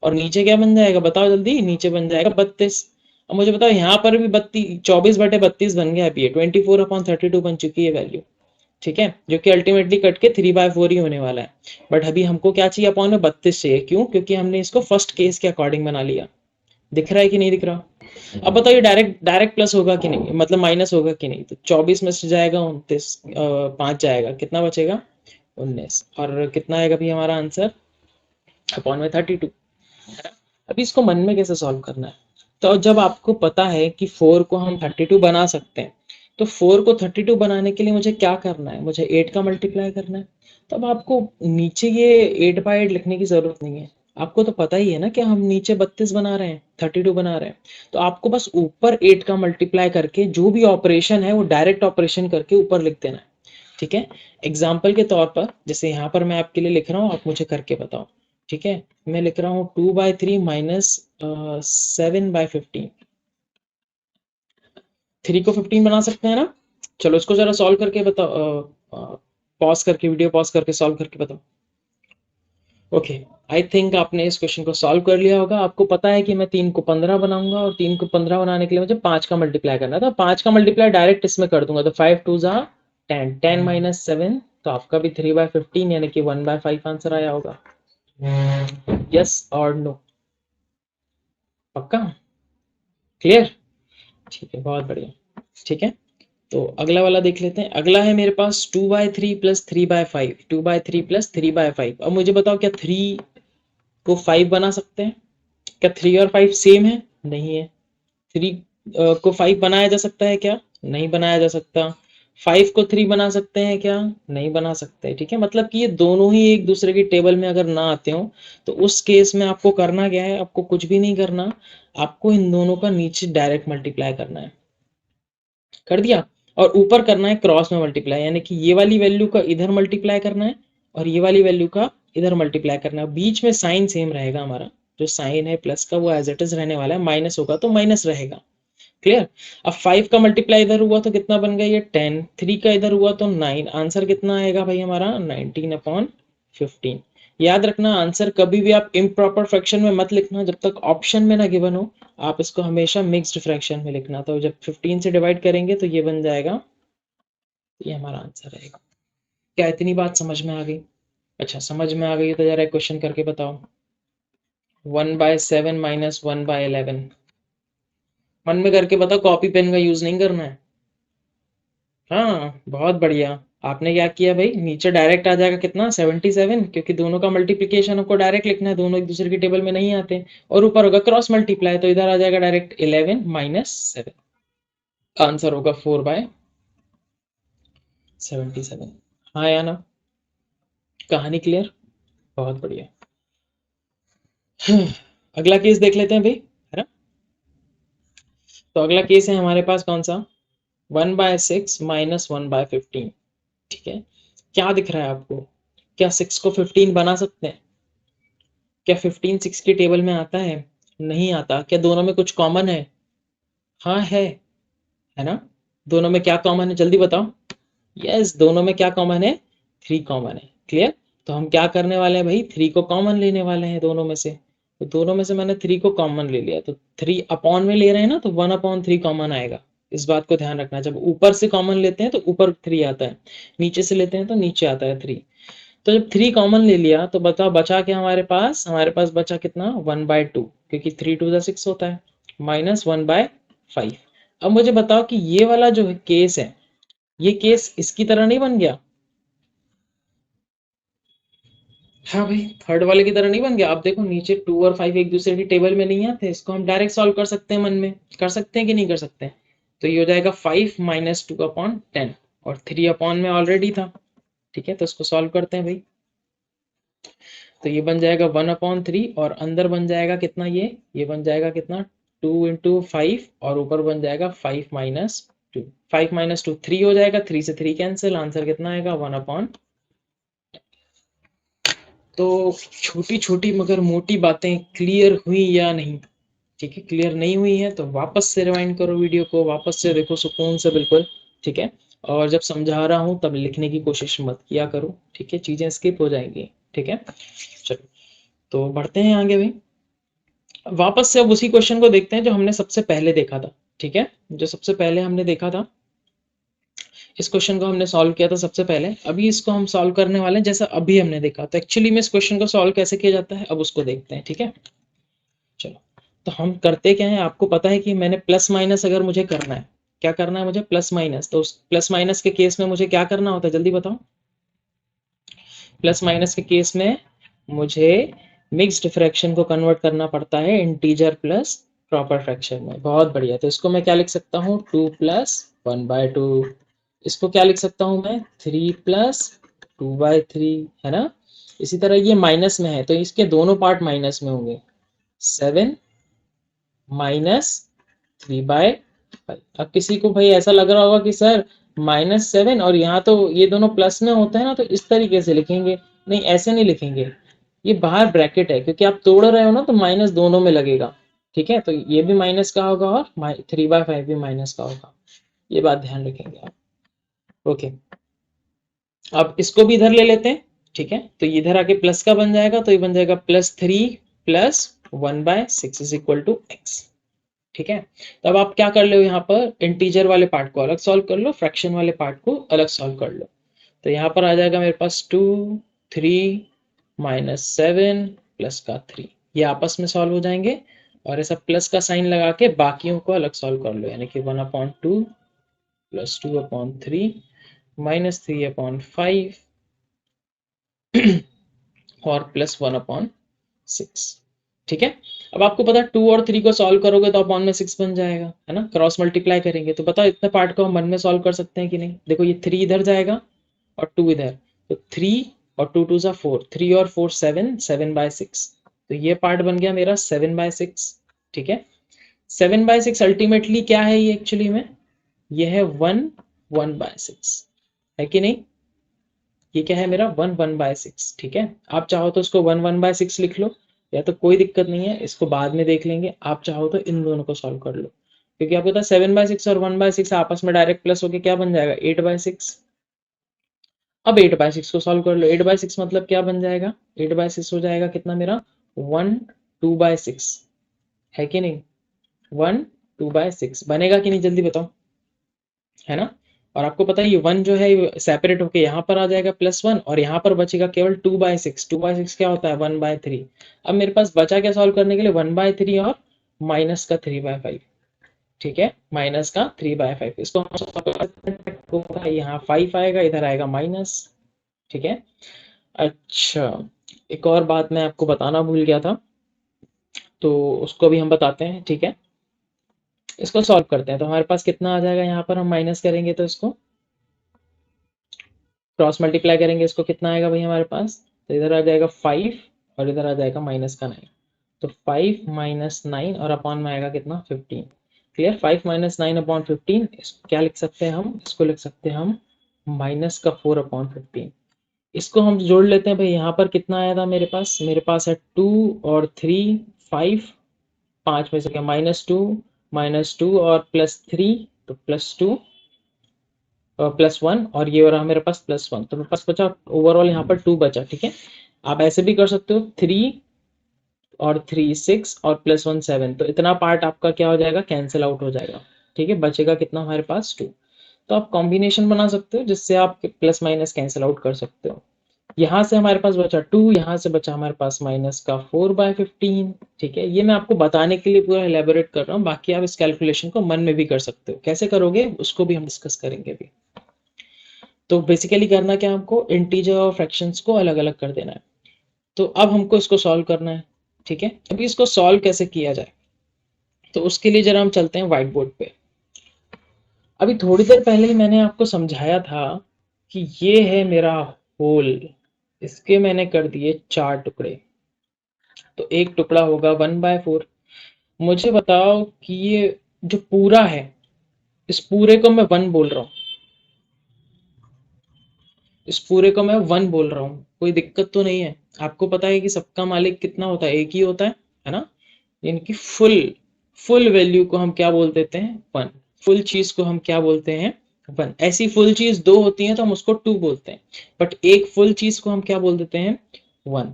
और नीचे क्या बन जाएगा बताओ जल्दी, नीचे बन जाएगा 32। अब मुझे बताओ यहाँ पर भी 24/32 बन गया, अभी 24/32 बन चुकी है वैल्यू, ठीक है, जो कि अल्टीमेटली कट के 3/4 ही होने वाला है। बट अभी हमको क्या चाहिए, अपॉन में 32 चाहिए, क्यों, क्योंकि हमने इसको फर्स्ट केस के अकॉर्डिंग बना लिया। दिख रहा है कि नहीं दिख रहा? अब बताओ ये डायरेक्ट डायरेक्ट प्लस होगा कि नहीं, मतलब माइनस होगा कि नहीं। तो 24 में से जाएगा 29, 5 जाएगा, कितना बचेगा, 19, और कितना आएगा भी हमारा आंसर, अपॉन में 32। अभी इसको मन में कैसे सॉल्व करना है, तो जब आपको पता है कि 4 को हम 32 बना सकते हैं, तो 4 को 32 बनाने के लिए मुझे क्या करना है, मुझे 8 का मल्टीप्लाई करना है। तब आपको नीचे ये 8/8 लिखने की जरूरत नहीं है, आपको तो पता ही है ना कि हम नीचे 32 बना रहे हैं, 32 बना रहे हैं। तो आपको बस ऊपर 8 का मल्टीप्लाई करके जो भी ऑपरेशन है वो डायरेक्ट ऑपरेशन करके ऊपर लिख देना है, ठीक है। एग्जाम्पल के तौर पर जैसे यहाँ पर मैं आपके लिए लिख रहा हूँ, आप मुझे करके बताओ, ठीक है। मैं लिख रहा हूँ 2/3 माइनस 7/15। 3 को 15 बना सकते हैं ना? चलो इसको जरा सॉल्व करके बताओ, पॉज करके, वीडियो पॉज करके सॉल्व करके बताओ। ओके, आई थिंक आपने इस क्वेश्चन को सॉल्व कर लिया होगा। आपको पता है कि मैं 3 को 15 बनाऊंगा, और 3 को 15 बनाने के लिए मुझे 5 का मल्टीप्लाई करना था। 5 का मल्टीप्लाई डायरेक्ट इसमें कर दूंगा, तो 5 2 जा 10, 10 माइनस 7, तो आपका भी 3/15 यानी कि 1/5 आंसर आया होगा। यस और नो? पक्का? क्लियर? ठीक है, बहुत बढ़िया। ठीक है, तो अगला वाला देख लेते हैं। अगला है मेरे पास 2/3 प्लस 3/5, 2/3 प्लस 3/5। अब मुझे बताओ क्या 3 को 5 बना सकते हैं? क्या 3 और 5 सेम है? नहीं है। 3 को 5 बनाया जा सकता है क्या? नहीं बनाया जा सकता। 5 को 3 बना सकते हैं क्या? नहीं बना सकते, ठीक है। मतलब कि ये दोनों ही एक दूसरे की टेबल में अगर ना आते हो तो उस केस में आपको करना क्या है, आपको कुछ भी नहीं करना, आपको इन दोनों का नीचे डायरेक्ट मल्टीप्लाई करना है। कर दिया। और ऊपर करना है क्रॉस में मल्टीप्लाई, यानी कि ये वाली वैल्यू का इधर मल्टीप्लाई करना है और ये वाली वैल्यू का इधर मल्टीप्लाई करना है। बीच में साइन सेम रहेगा हमारा, जो साइन है प्लस का वो एज इट इज रहने वाला है, माइनस होगा तो माइनस रहेगा। क्लियर। अब 5 का मल्टीप्लाई इधर हुआ तो कितना बन गया ये 10, 3 का इधर हुआ तो 9, आंसर कितना आएगा भाई हमारा 19/15। याद रखना आंसर कभी भी आप इम्प्रॉपर फ्रैक्शन में मत लिखना जब तक ऑप्शन में ना गिवन हो, आप इसको हमेशा मिक्स्ड फ्रैक्शन में लिखना। तो जब 15 से डिवाइड करेंगे तो ये बन जाएगा, ये हमारा आंसर रहेगा। क्या इतनी बात समझ में आ गई? अच्छा समझ में आ गई तो जरा एक क्वेश्चन करके बताओ। 1/7 माइनस 1/11, मन में करके बताओ, कॉपी पेन का यूज नहीं करना है। हाँ बहुत बढ़िया। आपने क्या किया भाई, नीचे डायरेक्ट आ जाएगा कितना 77, क्योंकि दोनों का मल्टीप्लिकेशन आपको डायरेक्ट लिखना है, दोनों एक दूसरे की टेबल में नहीं आते। और ऊपर होगा क्रॉस मल्टीप्लाई, तो इधर आ जाएगा डायरेक्ट 11 - 7, आंसर होगा 4/77। हाँ या ना, कहानी क्लियर? बहुत बढ़िया। अगला केस देख लेते हैं भाई, है ना। तो अगला केस है हमारे पास कौन सा, 1/6 माइनस 1/15। ठीक है, क्या दिख रहा है आपको, क्या 6 को 15 बना सकते हैं? क्या 15 6 की टेबल में आता है? नहीं आता। क्या दोनों में कुछ कॉमन है? हाँ है ना। दोनों में क्या कॉमन है जल्दी बताओ। यस, दोनों में क्या कॉमन है, 3 कॉमन है। क्लियर। तो हम क्या करने वाले हैं भाई, 3 को कॉमन लेने वाले हैं दोनों में से। तो दोनों में से मैंने 3 को कॉमन ले लिया, तो 3 अपॉन में ले रहे हैं ना, तो 1/3 कॉमन आएगा। इस बात को ध्यान रखना, जब ऊपर से कॉमन लेते हैं तो ऊपर 3 आता है, नीचे से लेते हैं तो नीचे आता है 3। तो जब 3 कॉमन ले लिया तो बताओ बचा क्या हमारे पास, हमारे पास बचा कितना 1/2, क्योंकि 3 × 2 = 6 होता है, माइनस 1/5। अब मुझे बताओ कि ये वाला जो केस है, ये केस इसकी तरह नहीं बन गया? हाँ भाई, थर्ड वाले की तरह नहीं बन गया। आप देखो नीचे 2 और 5 एक दूसरे की टेबल में नहीं आते, इसको हम डायरेक्ट सॉल्व कर सकते हैं, मन में कर सकते हैं कि नहीं कर सकते हैं। तो ये हो जाएगा 5 - 2/10, और 3 अपॉन में ऑलरेडी था। ठीक है, तो इसको सॉल्व करते हैं भाई। तो ये बन जाएगा 1/3, और अंदर बन जाएगा कितना, ये बन जाएगा कितना 2 × 5, और ऊपर बन जाएगा 5 - 2। 5 - 2 3 हो जाएगा, 3 से 3 कैंसिल, आंसर कितना आएगा 1/। तो छोटी छोटी मगर मोटी बातें क्लियर हुई या नहीं? ठीक है, क्लियर नहीं हुई है तो वापस से रिवाइंड करो वीडियो को, वापस से देखो सुकून से बिल्कुल। ठीक है, और जब समझा रहा हूँ तब लिखने की कोशिश मत किया करो, ठीक है, चीजें स्किप हो जाएंगी। ठीक है, चलो तो बढ़ते हैं आगे भाई। वापस से अब उसी क्वेश्चन को देखते हैं जो हमने सबसे पहले देखा था। ठीक है, जो सबसे पहले हमने देखा था, इस क्वेश्चन को हमने सॉल्व किया था सबसे पहले। अभी इसको हम सॉल्व करने वाले हैं जैसा अभी हमने देखा। तो एक्चुअली में इस क्वेश्चन को सॉल्व कैसे किया जाता है अब उसको देखते हैं। ठीक है, चलो। तो हम करते क्या है, आपको पता है कि मैंने प्लस माइनस अगर मुझे करना है, क्या करना है मुझे, प्लस माइनस। तो उस प्लस माइनस के केस में मुझे क्या करना होता है जल्दी बताओ। प्लस माइनस के केस में मुझे मिक्स्ड फ्रैक्शन को कन्वर्ट करना पड़ता है इंटीजर प्लस प्रॉपर फ्रैक्शन में। बहुत बढ़िया। तो इसको मैं क्या लिख सकता हूँ, 2 + 1/2। इसको क्या लिख सकता हूँ मैं, 3 + 2/3, है ना। इसी तरह ये माइनस में है तो इसके दोनों पार्ट माइनस में होंगे, 7 - 3/5। अब किसी को भाई ऐसा लग रहा होगा कि सर -7 और यहाँ तो ये दोनों प्लस में होते हैं ना, तो इस तरीके से लिखेंगे। नहीं, ऐसे नहीं लिखेंगे, ये बाहर ब्रैकेट है क्योंकि आप तोड़ रहे हो ना, तो माइनस दोनों में लगेगा। ठीक है, तो ये भी माइनस का होगा और 3/5 भी माइनस का होगा, ये बात ध्यान रखेंगे आप। ओके, अब इसको भी इधर ले लेते हैं। ठीक है, तो इधर आके प्लस का बन जाएगा, तो ये बन जाएगा +3 + 1/6 = x। ठीक है, तो अब आप क्या कर लो, यहाँ पर इंटीजर वाले पार्ट को अलग सॉल्व कर लो, फ्रैक्शन वाले पार्ट को अलग सॉल्व कर लो। तो यहाँ पर आ जाएगा मेरे पास 2 3 -7 प्लस का 3, ये आपस में सॉल्व हो जाएंगे। और ऐसा प्लस का साइन लगा के बाकियों को अलग सॉल्व कर लो, यानी कि 1/2 + 2/3 -3/5 और +1/6। ठीक है। अब आपको पता है 2 और 3 को सॉल्व करोगे तो अपॉन में 6 बन जाएगा, है ना, क्रॉस मल्टीप्लाई करेंगे तो बताओ इतने पार्ट को हम 1 में सॉल्व कर सकते हैं कि नहीं। देखो ये 3 इधर जाएगा और 2 इधर, तो 3 और 2 2 4, 3 और 4 7, 7/6, तो ये पार्ट बन गया मेरा 7/6। ठीक है, 7/6 अल्टीमेटली क्या है ये एक्चुअली में, ये है 1 1/6, है कि नहीं। ये क्या है मेरा 1 1/6। ठीक है, आप चाहो तो इसको 1 1/6 लिख लो, या तो कोई दिक्कत नहीं है, इसको बाद में देख लेंगे। आप चाहो तो इन दोनों को सॉल्व कर लो, क्योंकि आपको पता है 7/6 और 1/6 आपस में डायरेक्ट प्लस होके क्या बन जाएगा 8/6। अब 8/6 को सॉल्व कर लो, 8/6 मतलब क्या बन जाएगा, 8/6 हो जाएगा कितना मेरा 1 2/6, है कि नहीं, 1 2/6 बनेगा कि नहीं, जल्दी बताओ, है ना। और आपको पता है ये 1 जो है सेपरेट होके यहाँ पर आ जाएगा +1, और यहाँ पर बचेगा केवल 2/6। 2/6 क्या होता है 1/3। अब मेरे पास बचा क्या सॉल्व करने के लिए, 1/3 और माइनस का 3/5। ठीक है, माइनस का 3/5, इसको हम solve कर सकते हैं, होगा यहाँ 5 आएगा, इधर आएगा माइनस। ठीक है, अच्छा एक और बात मैं आपको बताना भूल गया था, तो उसको भी हम बताते हैं। ठीक है, इसको सॉल्व करते हैं, तो हमारे पास कितना आ जाएगा, यहाँ पर हम माइनस करेंगे तो इसको क्रॉस मल्टीप्लाई करेंगे, इसको कितना आएगा भाई हमारे पास, तो इधर आ जाएगा 5 और इधर आ जाएगा माइनस का 9, तो 5 - 9 और अपॉन में आएगा कितना 15। क्लियर, 5 - 9 अपॉन 15, इसको क्या लिख सकते हैं हम, इसको लिख सकते हैं हम माइनस का 4 अपॉन 15। इसको हम जोड़ लेते हैं भाई, यहाँ पर कितना आया था मेरे पास है 2 और 3 5, 5 में से क्या -2 और +3, तो +2 +1, और ये हो रहा मेरे पास +1, तो मेरे पास बचा ओवरऑल यहाँ पर 2 बचा। ठीक है, आप ऐसे भी कर सकते हो 3 और 3 6 और +1 7, तो इतना पार्ट आपका क्या हो जाएगा, कैंसिल आउट हो जाएगा। ठीक है, बचेगा कितना हमारे पास 2, तो आप कॉम्बिनेशन बना सकते हो जिससे आप प्लस माइनस कैंसिल आउट कर सकते हो। यहाँ से हमारे पास बचा 2, यहाँ से बचा हमारे पास माइनस का 4/15। ठीक है, ये मैं आपको बताने के लिए पूरा एलेबोरेट कर रहा हूँ, बाकी आप इस कैलकुलेशन को मन में भी कर सकते हो, कैसे करोगे उसको भी हम डिस्कस करेंगे अभी। तो बेसिकली करना क्या, हमको इंटीजर और फ्रैक्शंस को अलग अलग कर देना है। तो अब हमको इसको सॉल्व करना है। ठीक है, अभी इसको सॉल्व कैसे किया जाए, तो उसके लिए जरा हम चलते हैं व्हाइट बोर्ड पे। अभी थोड़ी देर पहले ही मैंने आपको समझाया था कि ये है मेरा होल, इसके मैंने कर दिए 4 टुकड़े, तो एक टुकड़ा होगा 1/4। मुझे बताओ कि ये जो पूरा है, इस पूरे को मैं 1 बोल रहा हूँ, इस पूरे को मैं 1 बोल रहा हूँ, कोई दिक्कत तो नहीं है। आपको पता है कि सबका मालिक कितना होता है, एक ही होता है ना। इनकी फुल फुल वैल्यू को हम क्या बोल देते हैं 1, फुल चीज को हम क्या बोलते हैं 1। ऐसी फुल चीज 2 होती है तो हम उसको 2 बोलते हैं, बट एक फुल चीज को हम क्या बोल देते हैं 1।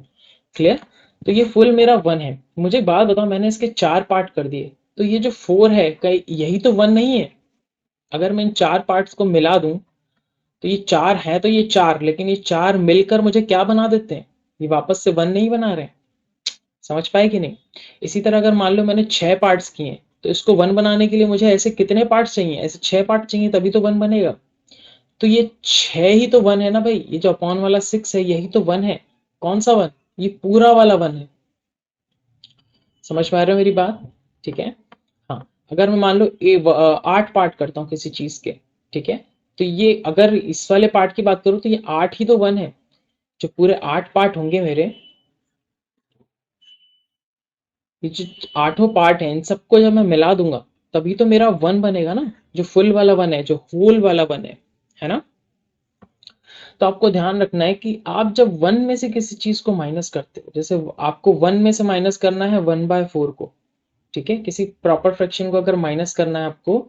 क्लियर, तो ये फुल मेरा 1 है। मुझे एक बात बताओ, मैंने इसके 4 पार्ट कर दिए, तो ये जो 4 है कहीं यही तो 1 नहीं है। अगर मैं इन 4 पार्ट्स को मिला दूं तो ये 4 है, तो ये 4, लेकिन ये 4 मिलकर मुझे क्या बना देते हैं, ये वापस से 1 नहीं बना रहे। समझ पाए कि नहीं। इसी तरह अगर मान लो मैंने 6 पार्ट्स किए, तो इसको 1 बनाने के लिए मुझे ऐसे कितने पार्ट्स चाहिए, ऐसे 6 पार्ट चाहिए, तभी तो 1 बनेगा। तो ये 6 ही तो 1 है ना भाई, ये जो अपॉन वाला 6 है यही तो 1 है। कौन सा 1, ये पूरा वाला 1 है। समझ पा रहे हो मेरी बात। ठीक है, हाँ, अगर मैं मान लो 8 पार्ट करता हूँ किसी चीज के, ठीक है, तो ये अगर इस वाले पार्ट की बात करूँ तो ये 8 ही तो 1 है। जो पूरे 8 पार्ट होंगे मेरे, ये जो 8 पार्ट हैं, इन सबको जब मैं मिला दूंगा तभी तो मेरा 1 बनेगा ना, जो फुल वाला 1 है, जो होल वाला 1 है ना। तो आपको ध्यान रखना है कि आप जब 1 में से किसी चीज को माइनस करते हो, जैसे आपको 1 में से माइनस करना है 1/4 को, ठीक है, किसी प्रॉपर फ्रैक्शन को अगर माइनस करना है आपको,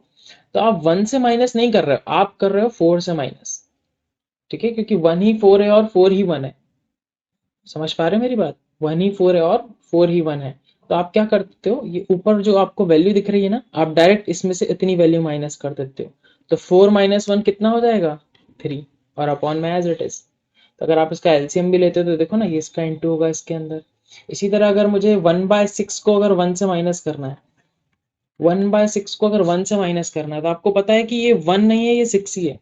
तो आप 1 से माइनस नहीं कर रहे हो, आप कर रहे हो 4 से माइनस। ठीक है, क्योंकि 1 ही 4 है और 4 ही 1 है। समझ पा रहे हो मेरी बात, 1 ही 4 है और 4 ही 1 है। तो आप क्या करते हो, ये ऊपर जो आपको वैल्यू दिख रही है ना, आप डायरेक्ट इसमें से इतनी वैल्यू माइनस कर देते हो, तो 4 - 1 कितना हो जाएगा 3, और अपॉन में एज इट इज। तो अगर आप इसका एलसीएम भी लेते हो तो देखो ना, ये इसका इंटू होगा इसके अंदर। इसी तरह अगर मुझे 1/6 को अगर 1 से माइनस करना है, 1/6 को अगर 1 से माइनस करना है, तो आपको पता है कि ये 1 नहीं है, ये 6 ही है,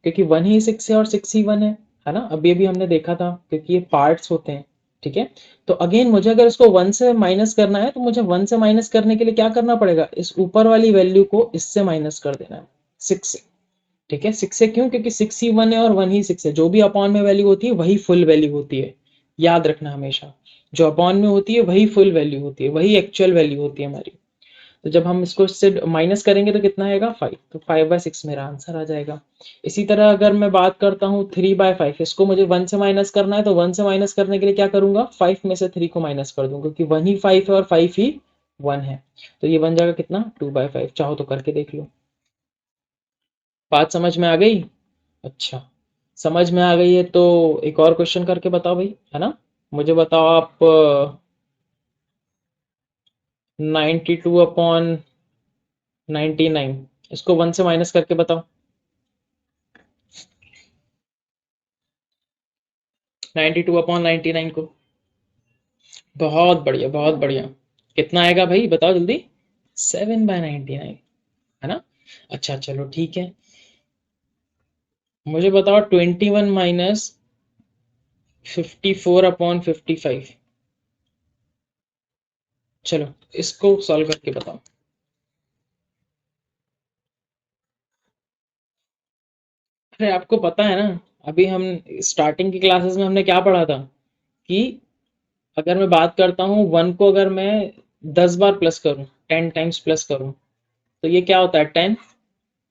क्योंकि 1 ही 6 है और 6 ही 1 है ना। अभी अभी हमने देखा था, क्योंकि ये पार्ट्स होते हैं, ठीक है। तो अगेन मुझे अगर इसको 1 से माइनस करना है तो मुझे 1 से माइनस करने के लिए क्या करना पड़ेगा, इस ऊपर वाली वैल्यू को इससे माइनस कर देना है 6 से। ठीक है, 6 से क्यों, क्योंकि 6 ही 1 है और 1 ही 6 है। जो भी अपॉन में वैल्यू होती है वही फुल वैल्यू होती है, याद रखना हमेशा। जो अपॉन में होती है वही फुल वैल्यू होती है, वही एक्चुअल वैल्यू होती है हमारी। तो जब हम इसको इससे माइनस करेंगे तो कितना आएगा 5, तो 5/6 मेरा आंसर आ जाएगा। इसी तरह अगर मैं बात करता हूँ 3/5, इसको मुझे 1 से माइनस करना है तो 1 से माइनस करने के लिए क्या करूंगा, 5 में से 3 को माइनस कर दूंगा, क्योंकि 1 ही 5 है और 5 ही 1 है। तो ये बन जाएगा कितना, 2/5। चाहो तो करके देख लो। बात समझ में आ गई? अच्छा, समझ में आ गई है तो एक और क्वेश्चन करके बताओ भाई, है ना। मुझे बताओ आप, 92/99, इसको 1 से माइनस करके बताओ। 92/99 को, बहुत बढ़िया बहुत बढ़िया। कितना आएगा भाई बताओ जल्दी। 7/99, है ना। अच्छा चलो ठीक है, मुझे बताओ 21 माइनस 54/55। चलो इसको सॉल्व करके बताओ। अरे आपको पता है ना, अभी हम स्टार्टिंग की क्लासेस में हमने क्या पढ़ा था कि अगर मैं बात करता हूँ 1 को अगर मैं 10 बार प्लस करूँ, 10 टाइम्स प्लस करूँ, तो ये क्या होता है 10,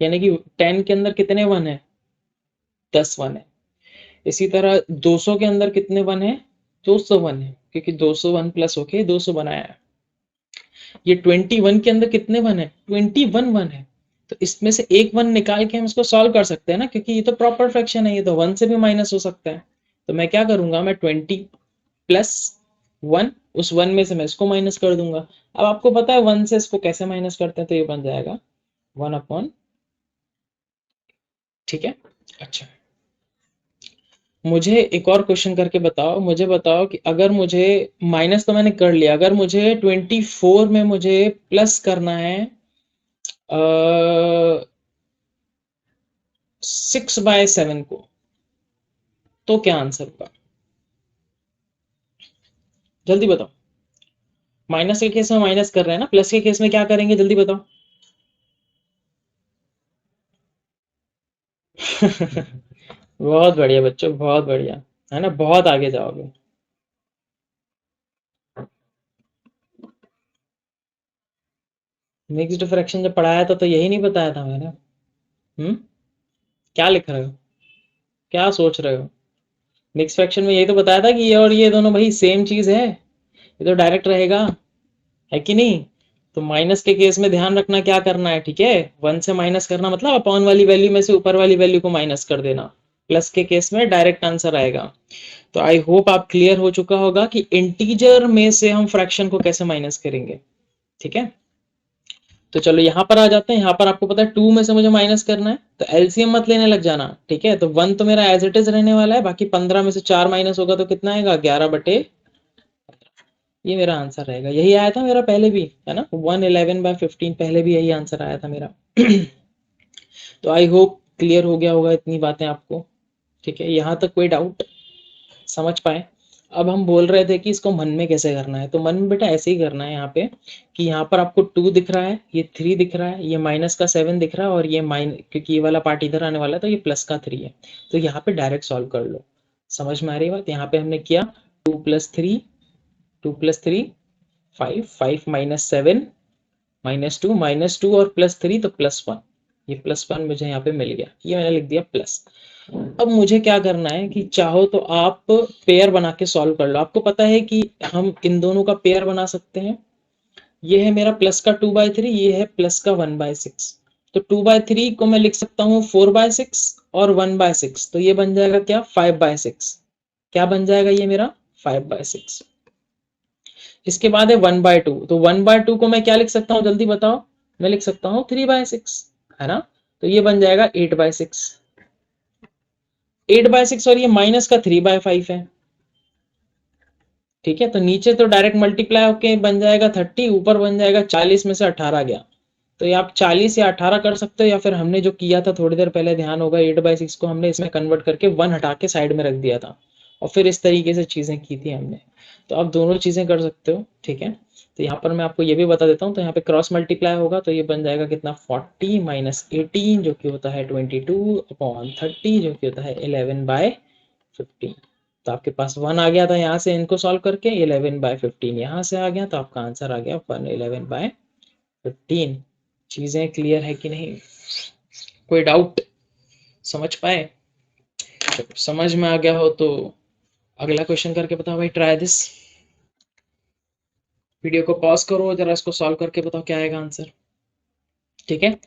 यानी कि 10 के अंदर कितने 1 है, 10 1 है। इसी तरह 200 के अंदर कितने 1 है, 200 1 है, क्योंकि 200 1 प्लस होके 200 बनाया है। ये 21 के अंदर कितने 1 है, 21 1 है। तो इसमें से एक 1 निकाल के हम इसको सॉल्व कर सकते हैं ना, क्योंकि ये तो प्रॉपर फ्रैक्शन है, ये तो 1 से भी माइनस हो सकता है। तो मैं क्या करूंगा, मैं 20 प्लस 1, उस 1 में से मैं इसको माइनस कर दूंगा। अब आपको पता है 1 से इसको कैसे माइनस करते हैं, तो ये बन जाएगा 1/, ठीक है। अच्छा, मुझे एक और क्वेश्चन करके बताओ। मुझे बताओ कि अगर मुझे, माइनस तो मैंने कर लिया, अगर मुझे 24 में मुझे प्लस करना है 6/7 को, तो क्या आंसर होगा, जल्दी बताओ। माइनस के केस में माइनस कर रहे हैं ना, प्लस के केस में क्या करेंगे, जल्दी बताओ। बहुत बढ़िया बच्चों, बहुत बढ़िया, है ना, बहुत आगे जाओगे। मिक्स्ड फ्रैक्शन जब पढ़ाया था तो यही नहीं बताया था मैंने। हम्म, क्या लिख रहे हो, क्या सोच रहे हो। मिक्स फ्रैक्शन में यही तो बताया था कि ये और ये दोनों भाई सेम चीज है, ये तो डायरेक्ट रहेगा, है कि नहीं। तो माइनस के केस में ध्यान रखना क्या करना है, ठीक है। 1 से माइनस करना मतलब अपॉन वाली वैल्यू में से ऊपर वाली वैल्यू को माइनस कर देना। प्लस के केस में डायरेक्ट आंसर आएगा। तो आई होप आप क्लियर हो चुका होगा कि इंटीजर में से हम फ्रैक्शन को कैसे माइनस करेंगे, ठीक है। तो चलो यहाँ पर आ जाते हैं। यहाँ पर आपको पता है 2 में से मुझे माइनस करना है, तो एलसीएम मत लेने लग जाना, ठीक है। तो 1 तो मेरा एज इट इज रहने वाला है, बाकी 15 में से 4 माइनस होगा तो कितना आएगा, 11/, ये मेरा आंसर रहेगा। यही आया था मेरा पहले भी, है ना, 111/15 पहले भी यही आंसर आया था मेरा। तो आई होप क्लियर हो गया होगा इतनी बातें आपको, ठीक है। यहाँ तक कोई डाउट, समझ पाए। अब हम बोल रहे थे कि इसको मन में कैसे करना है, तो मन में बेटा ऐसे ही करना है यहाँ पे, कि यहाँ पर आपको 2 दिख रहा है, ये 3 दिख रहा है, ये माइनस का 7 दिख रहा है, और ये क्योंकि ये वाला पार्ट इधर आने वाला है तो ये प्लस का 3 है। तो यहाँ पे डायरेक्ट सॉल्व कर लो, समझ में आ रही बात। यहाँ पे हमने किया 2 + 3, 2 + 3 5, 5 - 7 -2, -2 और +3 तो +1। ये +1 मुझे यहाँ पे मिल गया, ये मैंने लिख दिया प्लस। अब मुझे क्या करना है कि चाहो तो आप पेयर बना के सॉल्व कर लो। आपको पता है कि हम इन दोनों का पेयर बना सकते हैं। ये है मेरा प्लस का 2/3, ये है प्लस का 1/6। तो 2/3 को मैं लिख सकता हूँ 4/6 और 1/6, तो ये बन जाएगा क्या, 5/6। क्या बन जाएगा ये मेरा, 5/6। इसके बाद है 1/2, तो 1/2 को मैं क्या लिख सकता हूँ, जल्दी बताओ। मैं लिख सकता हूँ 3/6, है ना। तो ये बन जाएगा 8/6, 8/6, और ये माइनस का 3/5 है, ठीक है। तो नीचे तो डायरेक्ट मल्टीप्लाई होके बन जाएगा 30, ऊपर बन जाएगा 40 में से 18 गया। तो ये आप 40 या 18 कर सकते हो, या फिर हमने जो किया था थोड़ी देर पहले, ध्यान होगा, 8/6 को हमने इसमें कन्वर्ट करके 1 हटा के साइड में रख दिया था, और फिर इस तरीके से चीजें की थी हमने। तो आप दोनों चीज़ें कर सकते हो, ठीक है। तो यहाँ पर मैं आपको ये भी बता देता हूँ, तो यहाँ पे क्रॉस मल्टीप्लाई होगा तो ये बन जाएगा कितना 40 माइनस 18 जो कि होता है 22 अपॉन 30 जो कि होता है 11/15। तो आपके पास 1 आ गया था यहाँ से इनको सॉल्व करके, 11/15 यहाँ से आ गया, तो आपका आंसर आ गया 11/15। चीज़ें क्लियर है कि नहीं, कोई डाउट, समझ पाए? समझ में आ गया हो तो अगला क्वेश्चन करके बताओ भाई, ट्राई दिस। वीडियो को पॉज करो, जरा इसको सॉल्व करके बताओ क्या आएगा आंसर, ठीक है।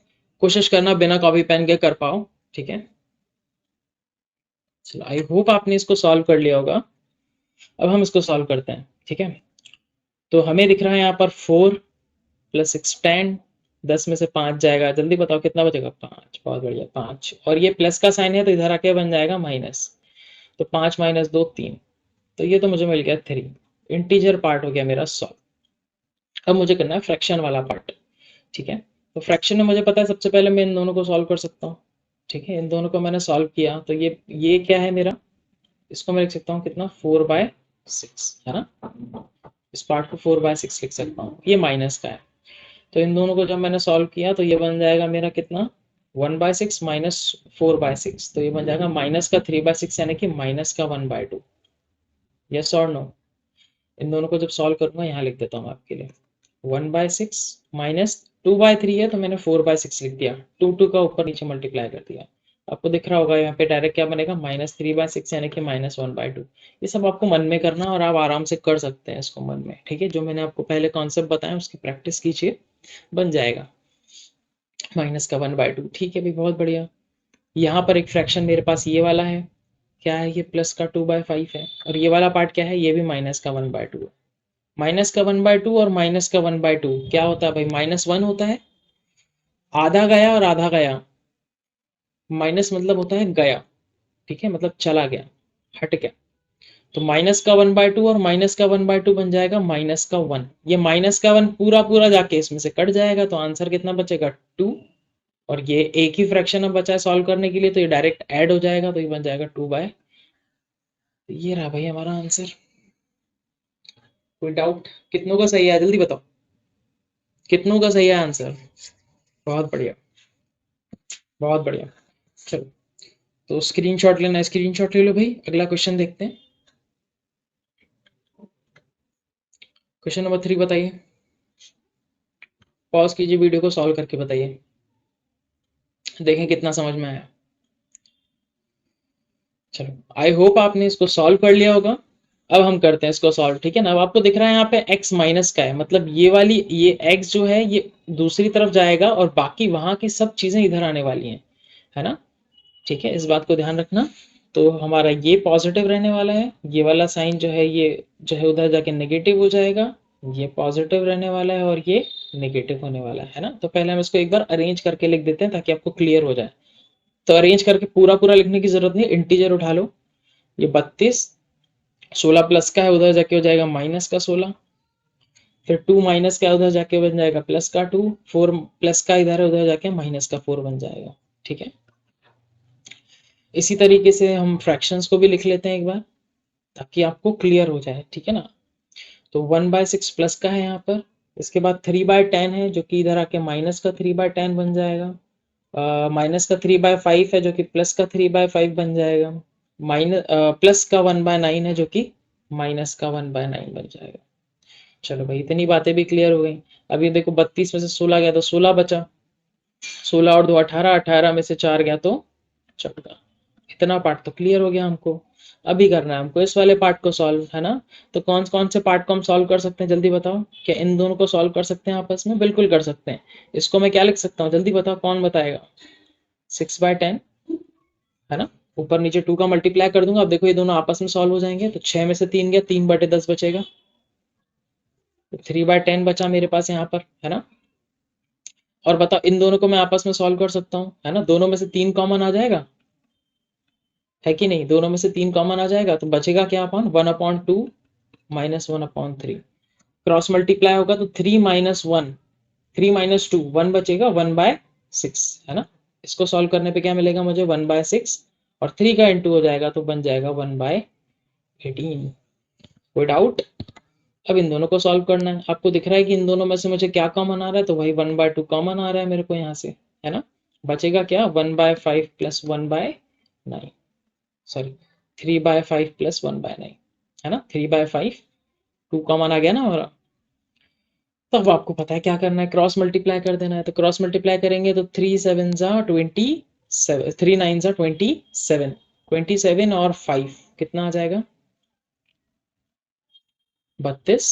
कोशिश करना बिना कॉपी पेन के कर पाओ, ठीक है। चलो, आई होप आपने इसको सॉल्व कर लिया होगा। अब हम इसको सॉल्व करते हैं, ठीक है। तो हमें दिख रहा है यहाँ पर 4 + 6 10, 10 में से 5 जाएगा, जल्दी बताओ कितना बचेगा, 5। बहुत बढ़िया, 5, और ये प्लस का साइन है तो इधर आके बन जाएगा माइनस, तो 5 - 2 3, तो ये तो मुझे मिल गया 3। इंटीजर पार्ट हो गया मेरा सॉल्व। अब मुझे करना है फ्रैक्शन वाला पार्ट, ठीक है। तो फ्रैक्शन में मुझे पता है सबसे पहले मैं इन दोनों को सॉल्व कर सकता हूँ, ठीक है। इन दोनों को मैंने सॉल्व किया तो ये क्या है मेरा, इसको मैं लिख सकता हूँ कितना 4/6, है ना। इस पार्ट को 4/6 लिख सकता हूँ, ये माइनस का है। तो इन दोनों को जब मैंने सॉल्व किया तो ये बन जाएगा मेरा कितना 1/6 माइनस 4/6, तो ये बन जाएगा माइनस का 3/6 यानी कि माइनस का 1/2। यस और नो? इन दोनों को जब सॉल्व करूंगा यहाँ लिख देता हूँ आपके लिए, 1/6 माइनस 2/3 है तो मैंने 4/6 लिख दिया, 2 का ऊपर नीचे मल्टीप्लाई कर दिया। आपको दिख रहा होगा यहाँ पे डायरेक्ट क्या बनेगा -3/6 यानी कि -1/2। ये सब आपको मन में करना और आप आराम से कर सकते हैं इसको मन में, ठीक है। जो मैंने आपको पहले कॉन्सेप्ट बताया उसकी प्रैक्टिस कीजिए, बन जाएगा -1/2, ठीक है भाई, बहुत बढ़िया। यहाँ पर एक फ्रैक्शन मेरे पास ये वाला है, क्या है ये प्लस का 2/5 है, और ये वाला पार्ट क्या है, ये भी माइनस का 1/2 है। माइनस का 1/2 और माइनस का 1/2 क्या होता है भाई, -1 होता है, आधा गया और आधा गया, माइनस मतलब होता है गया, ठीक है, मतलब चला गया, हट गया। तो माइनस का 1/2 और माइनस का 1/2 बन जाएगा माइनस का 1। ये माइनस का 1 पूरा पूरा जाके इसमें से कट जाएगा, तो आंसर कितना बचेगा 2। और ये एक ही फ्रैक्शन अब बचा है सॉल्व करने के लिए, तो ये डायरेक्ट ऐड हो जाएगा, तो ये बन जाएगा 2/, ये रहा भाई हमारा आंसर। कोई डाउट? कितनों का सही है जल्दी बताओ, कितनों का सही है आंसर? बहुत बढ़िया, बहुत बढ़िया। चलो, तो स्क्रीनशॉट लेना है, स्क्रीनशॉट ले लो भाई, अगला क्वेश्चन देखते हैं। क्वेश्चन नंबर 3 बताइए, पॉज कीजिए वीडियो को, सॉल्व करके बताइए, देखें कितना समझ में आया। चलो, आई होप आपने इसको सॉल्व कर लिया होगा। अब हम करते हैं इसको सॉल्व, ठीक है ना। अब आपको दिख रहा है यहाँ पे x माइनस का है, मतलब ये वाली ये x जो है ये दूसरी तरफ जाएगा और बाकी वहां की सब चीजें इधर आने वाली हैं, है ना, ठीक है, इस बात को ध्यान रखना। तो हमारा ये पॉजिटिव रहने वाला है, ये वाला साइन जो है ये जो है उधर जाके नेगेटिव हो जाएगा, ये पॉजिटिव रहने वाला है और ये नेगेटिव होने वाला है ना। तो पहले हम इसको एक बार अरेंज करके लिख देते हैं ताकि आपको क्लियर हो जाए। तो अरेंज करके पूरा पूरा लिखने की जरूरत नहीं, इंटीजर उठा लो। ये 32, 16 प्लस का है उधर जाके हो जाएगा माइनस का 16, फिर 2 माइनस का उधर जाके बन जाएगा प्लस का 2, 4 प्लस का इधर है उधर जाके माइनस का 4 बन जाएगा, ठीक है। इसी तरीके से हम फ्रैक्शंस को भी लिख लेते हैं एक बार ताकि आपको क्लियर हो जाए, ठीक है ना। तो 1/6 प्लस का है यहाँ पर, इसके बाद 3/10 है जो कि इधर आके माइनस का 3/10 बन जाएगा, माइनस का 3/5 है जो कि प्लस का 3/5 बन जाएगा, माइनस प्लस का 1/9 है जो कि माइनस का 1/9 बन जाएगा। चलो भाई, इतनी बातें भी क्लियर हो गई। अभी देखो 32 में से 16 गया तो 16 बचा, 16 और 2 18, 18 में से 4 गया तो 14। इतना पार्ट तो क्लियर हो गया हमको। अभी करना है हमको इस वाले पार्ट को सॉल्व, है ना। तो कौन कौन से पार्ट को हम सॉल्व कर सकते हैं जल्दी बताओ, क्या इन दोनों को सॉल्व कर सकते हैं आपस में? बिल्कुल कर सकते हैं। इसको मैं क्या लिख सकता हूँ जल्दी बताओ, कौन बताएगा? 6/10, है ना, ऊपर नीचे 2 का मल्टीप्लाई कर दूंगा। अब देखो ये दोनों आपस में सॉल्व हो जाएंगे, तो 6 में से 3 गया, 3/10 बचेगा, तो 3/10 बचा मेरे पास यहाँ पर, है ना। और बताओ इन दोनों को मैं आपस में सॉल्व कर सकता हूँ, है ना, दोनों में से 3 कॉमन आ जाएगा, है कि नहीं, दोनों में से 3 कॉमन आ जाएगा, तो बचेगा क्या अपॉन 1/2 माइनस 1/3। क्रॉस मल्टीप्लाई होगा तो 3 - 1, 3 - 2 1 बचेगा, 1/6, है ना। इसको सॉल्व करने पे क्या मिलेगा मुझे 1/6, और 3 का इंटू हो जाएगा तो बन जाएगा 1/18। कोई डाउट? अब इन दोनों को सॉल्व करना है। आपको दिख रहा है कि इन दोनों में से मुझे क्या कॉमन आ रहा है, तो वही 1/2 कॉमन आ रहा है मेरे को यहाँ से, है ना। बचेगा क्या, 1/5 प्लस 1/9, सॉरी 3/5 प्लस 1/9, है ना। 3/5, 2 कॉमन आ गया ना हमारा। तब आपको पता है क्या करना है, क्रॉस मल्टीप्लाई कर देना है। तो क्रॉस मल्टीप्लाई करेंगे तो 3 7 जा 27, 3 9 जा 27, 27 और 5 कितना आ जाएगा, 32,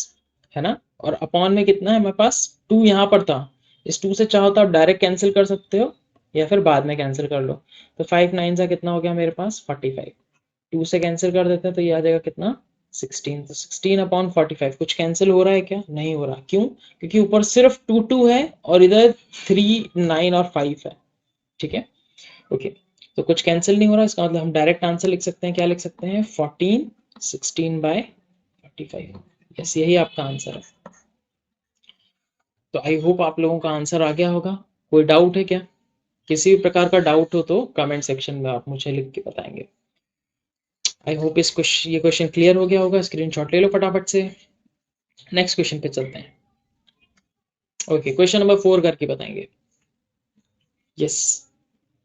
है ना। और अपॉन में कितना है हमारे पास, 2 यहाँ पर था। इस 2 से चाहो तो आप डायरेक्ट कैंसिल कर सकते हो या फिर बाद में कैंसिल कर लो। तो 5 9 जा कितना हो गया मेरे पास 45, 2 से कैंसिल कर देते हैं तो ये आ जाएगा कितना 16। तो 16/45 कुछ कैंसिल हो रहा है क्या, नहीं हो रहा। क्यों, क्योंकि ऊपर सिर्फ 2 2 है और इधर 3 9 और 5 है, ठीक है। ओके, तो कुछ कैंसिल नहीं हो रहा, इसका मतलब हम डायरेक्ट आंसर लिख सकते हैं। क्या लिख सकते हैं, 14 16/45। यस, यही आपका आंसर है। तो आई होप आप लोगों का आंसर आ गया होगा। कोई डाउट है क्या, किसी भी प्रकार का डाउट हो तो कमेंट सेक्शन में आप मुझे लिख के बताएंगे। आई होप ये क्वेश्चन क्लियर हो गया होगा। स्क्रीनशॉट ले लो फटाफट से। नेक्स्ट क्वेश्चन पे चलते हैं। ओके, क्वेश्चन नंबर 4 करके बताएंगे। यस,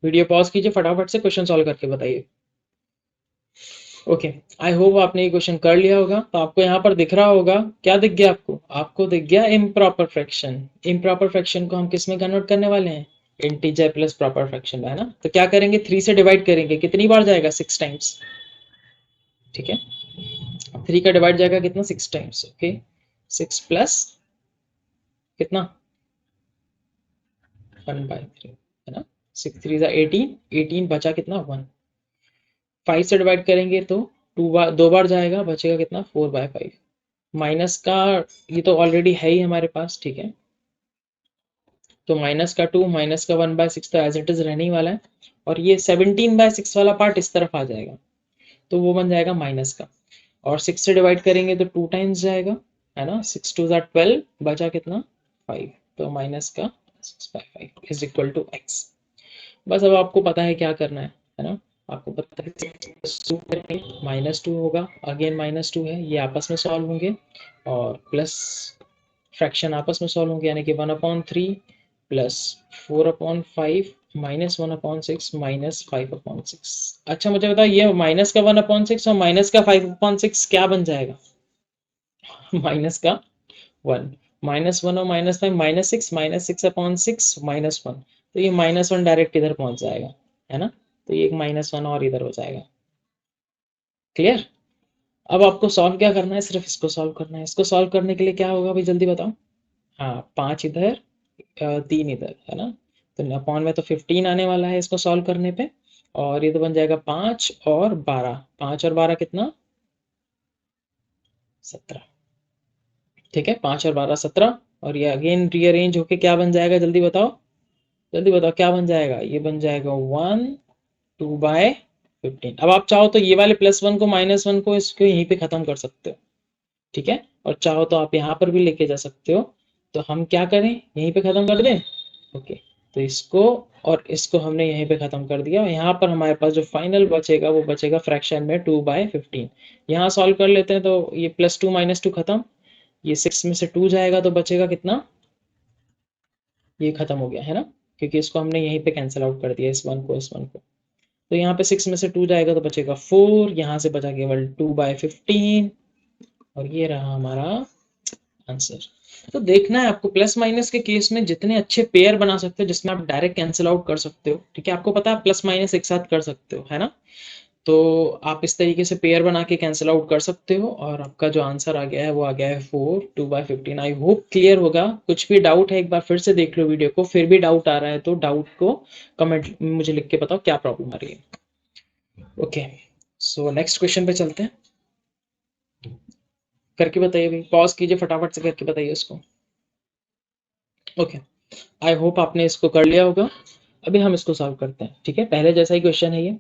वीडियो पॉज कीजिए, फटाफट से क्वेश्चन सॉल्व करके बताइए। ओके, आई होप आपने ये क्वेश्चन कर लिया होगा। तो आपको यहाँ पर दिख रहा होगा, क्या दिख गया आपको, आपको दिख गया इम्प्रॉपर फ्रैक्शन। इम्प्रॉपर फ्रैक्शन को हम किस में कन्वर्ट करने वाले हैं, इंटीजर प्लस प्रॉपर फ्रैक्शन में, है ना। तो क्या करेंगे, 3 से डिवाइड करेंगे, कितनी बार जाएगा, 6 टाइम्स, ठीक है। 3 का डिवाइड जाएगा कितना, 6 टाइम्स। ओके, 6 प्लस कितना 1/3, है ना। 6 3 जा 18, 18 बचा कितना 1। 5 से डिवाइड करेंगे तो 2 बार जाएगा, बचेगा कितना 4/5। माइनस का ये तो ऑलरेडी है ही हमारे पास, ठीक है। तो माइनस का 2 माइनस का 1/6 तो एज इट इज रहने ही वाला है। और ये 17/6 वाला पार्ट इस तरफ आ जाएगा, तो वो बन जाएगा माइनस का। और 6 से डिवाइड करेंगे तो 2 टाइम्स जाएगा, है ना। 6 2 जा 12, बचा कितना 5, तो माइनस का 6/5 इज इक्वल टू x। बस अब आपको पता है क्या करना है ना। आपको पता है -2 होगा, अगेन -2 है, ये आपस में सॉल्व होंगे और प्लस फ्रैक्शन आपस में सॉल्व होंगे, यानी कि 1/3 प्लस 4/5 -1/6 -5/6। अच्छा मुझे बताओ, ये माइनस का 1/6 और माइनस का 5/6 क्या बन जाएगा, माइनस का 1, -1 और -5 -6, -6/6 -1, तो ये -1 डायरेक्ट इधर पहुंच जाएगा, है ना। तो ये एक -1 और इधर हो जाएगा। क्लियर। अब आपको सॉल्व क्या करना है, सिर्फ इसको सॉल्व करना है। इसको सॉल्व करने के लिए क्या होगा भाई, जल्दी बताओ। हाँ, 5 इधर 3 इधर, है ना। तो अपॉन में तो 15 आने वाला है इसको सॉल्व करने पे। और ये तो बन जाएगा 5 और 12, 5 और 12 कितना 17, ठीक है। 5 और 12 17, और ये अगेन रीअरेंज होके क्या बन जाएगा, जल्दी बताओ, जल्दी बताओ क्या बन जाएगा। ये बन जाएगा 1 2/15। अब आप चाहो तो ये वाले +1 को -1 को इसको यहीं पे खत्म कर सकते हो, ठीक है। और चाहो तो आप यहाँ पर भी लेके जा सकते हो। तो हम क्या करें, यहीं पे खत्म कर दें। ओके, तो इसको और इसको हमने यहीं पे खत्म कर दिया। यहाँ पर हमारे पास जो फाइनल बचेगा वो बचेगा फ्रैक्शन में 2/15। यहाँ सॉल्व कर लेते हैं, तो ये +2 -2 खत्म, ये 6 में से 2 जाएगा तो बचेगा कितना, ये खत्म हो गया, है ना। क्योंकि इसको हमने यहीं पे कैंसिल आउट कर दिया, इस 1 को। तो यहाँ पे 6 में से 2 जाएगा तो बचेगा 4, यहाँ से बचा केवल 2/15, और ये रहा हमारा आंसर। तो देखना है आपको, प्लस माइनस के केस में जितने अच्छे पेयर बना सकते हो जिसमें आप डायरेक्ट कैंसिल आउट कर सकते हो, ठीक है। आपको पता है प्लस माइनस एक साथ कर सकते हो, है ना। तो आप इस तरीके से पेयर बना के कैंसिल आउट कर सकते हो, और आपका जो आंसर आ गया है वो आ गया है 4 2/15। आई होप क्लियर होगा। कुछ भी डाउट है एक बार फिर से देख लो वीडियो को, फिर भी डाउट आ रहा है तो डाउट को कमेंट में मुझे लिख के बताओ क्या प्रॉब्लम आ रही है। ओके, सो नेक्स्ट क्वेश्चन पे चलते हैं। करके बताइए भाई, पॉज कीजिए फटाफट से करके बताइए उसको। ओके, आई होप आपने इसको कर लिया होगा। अभी हम इसको सॉल्व करते हैं, ठीक है। पहले जैसा ही क्वेश्चन है ये।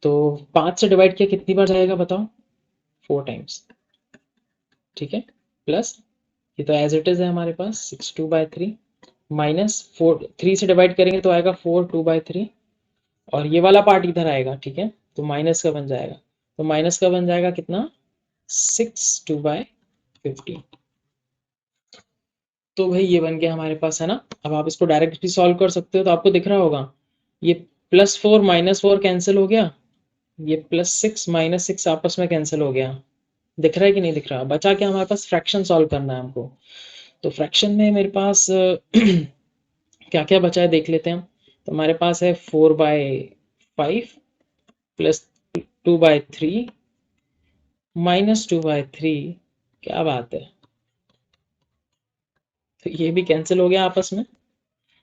तो 5 से डिवाइड किया कितनी बार जाएगा बताओ, 4 टाइम्स, ठीक है। प्लस ये तो एज इट इज है हमारे पास 6 2/3, -4 3 से डिवाइड करेंगे तो आएगा 4 2/3, और ये वाला पार्ट इधर आएगा, ठीक है। तो माइनस का बन जाएगा, तो माइनस का बन जाएगा कितना 6 2/15। तो भाई ये बन गया हमारे पास, है ना। अब आप इसको डायरेक्ट भी सॉल्व कर सकते हो, तो आपको दिख रहा होगा ये +4 -4 कैंसिल हो गया, ये +6 -6 आपस में कैंसिल हो गया। दिख रहा है कि नहीं दिख रहा? बचा क्या हमारे पास, फ्रैक्शन सॉल्व करना है हमको। तो फ्रैक्शन में मेरे पास क्या क्या बचा है देख लेते हैं हम। तो हमारे पास है 4/5 +2/3 -2/3। क्या बात है, तो ये भी कैंसिल हो गया आपस में।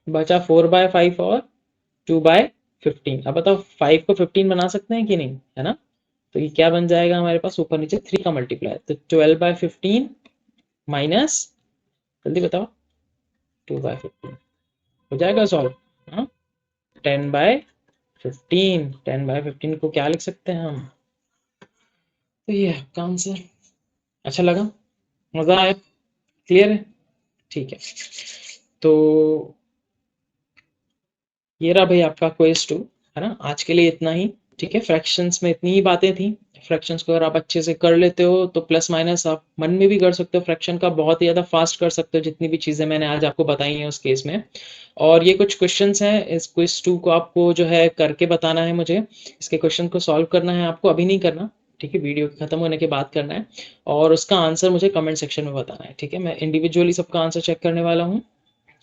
बचा 4/5 और 2/15। अब बताओ 5 को 15 बना सकते हैं कि नहीं, है ना। तो ये क्या बन जाएगा हमारे पास, ऊपर नीचे 3 का मल्टीप्लाई, तो 12/15 माइनस, जल्दी बताओ, 2/15 हो जाएगा सॉल्व। हाँ, 10/15। 10/15 को क्या लिख सकते हैं हम, तो ये है आपका आंसर। अच्छा लगा, मजा आया, क्लियर है, ठीक है। तो ये रहा भाई आपका क्वेज 2, है ना। आज के लिए इतना ही, ठीक है। फ्रैक्शंस में इतनी ही बातें थी। फ्रैक्शंस को अगर आप अच्छे से कर लेते हो तो प्लस माइनस आप मन में भी कर सकते हो, फ्रैक्शन का बहुत ही ज़्यादा फास्ट कर सकते हो, जितनी भी चीज़ें मैंने आज आपको बताई हैं उस केस में। और ये कुछ क्वेश्चंस हैं, इस क्विज 2 को आपको जो है करके बताना है मुझे। इसके क्वेश्चन को सॉल्व करना है आपको, अभी नहीं करना, ठीक है, वीडियो खत्म होने के बाद करना है। और उसका आंसर मुझे कमेंट सेक्शन में बताना है, ठीक है। मैं इंडिविजुअली सबका आंसर चेक करने वाला हूँ,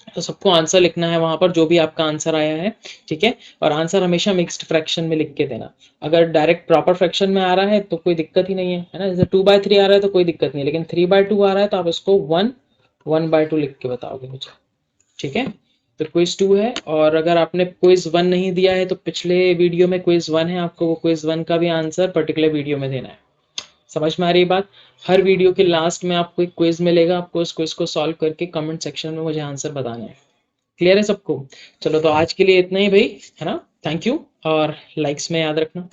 तो सबको आंसर लिखना है वहां पर जो भी आपका आंसर आया है, ठीक है। और आंसर हमेशा मिक्स्ड फ्रैक्शन में लिख के देना। अगर डायरेक्ट प्रॉपर फ्रैक्शन में आ रहा है तो कोई दिक्कत ही नहीं है ना। जैसे 2/3 आ रहा है तो कोई दिक्कत नहीं है, लेकिन 3/2 आ रहा है तो आप इसको 1/2 लिख के बताओगे मुझे, ठीक है। तो क्विज 2 है, और अगर आपने क्विज 1 नहीं दिया है तो पिछले वीडियो में क्विज 1 है, आपको वो क्विज 1 का भी आंसर पर्टिकुलर वीडियो में देना है। समझ में आ रही बात। हर वीडियो के लास्ट में आपको एक क्विज मिलेगा, आपको उस क्विज को सॉल्व करके कमेंट सेक्शन में मुझे आंसर बताना है। क्लियर है सबको। चलो तो आज के लिए इतना ही भाई, है ना। थैंक यू, और लाइक्स में याद रखना।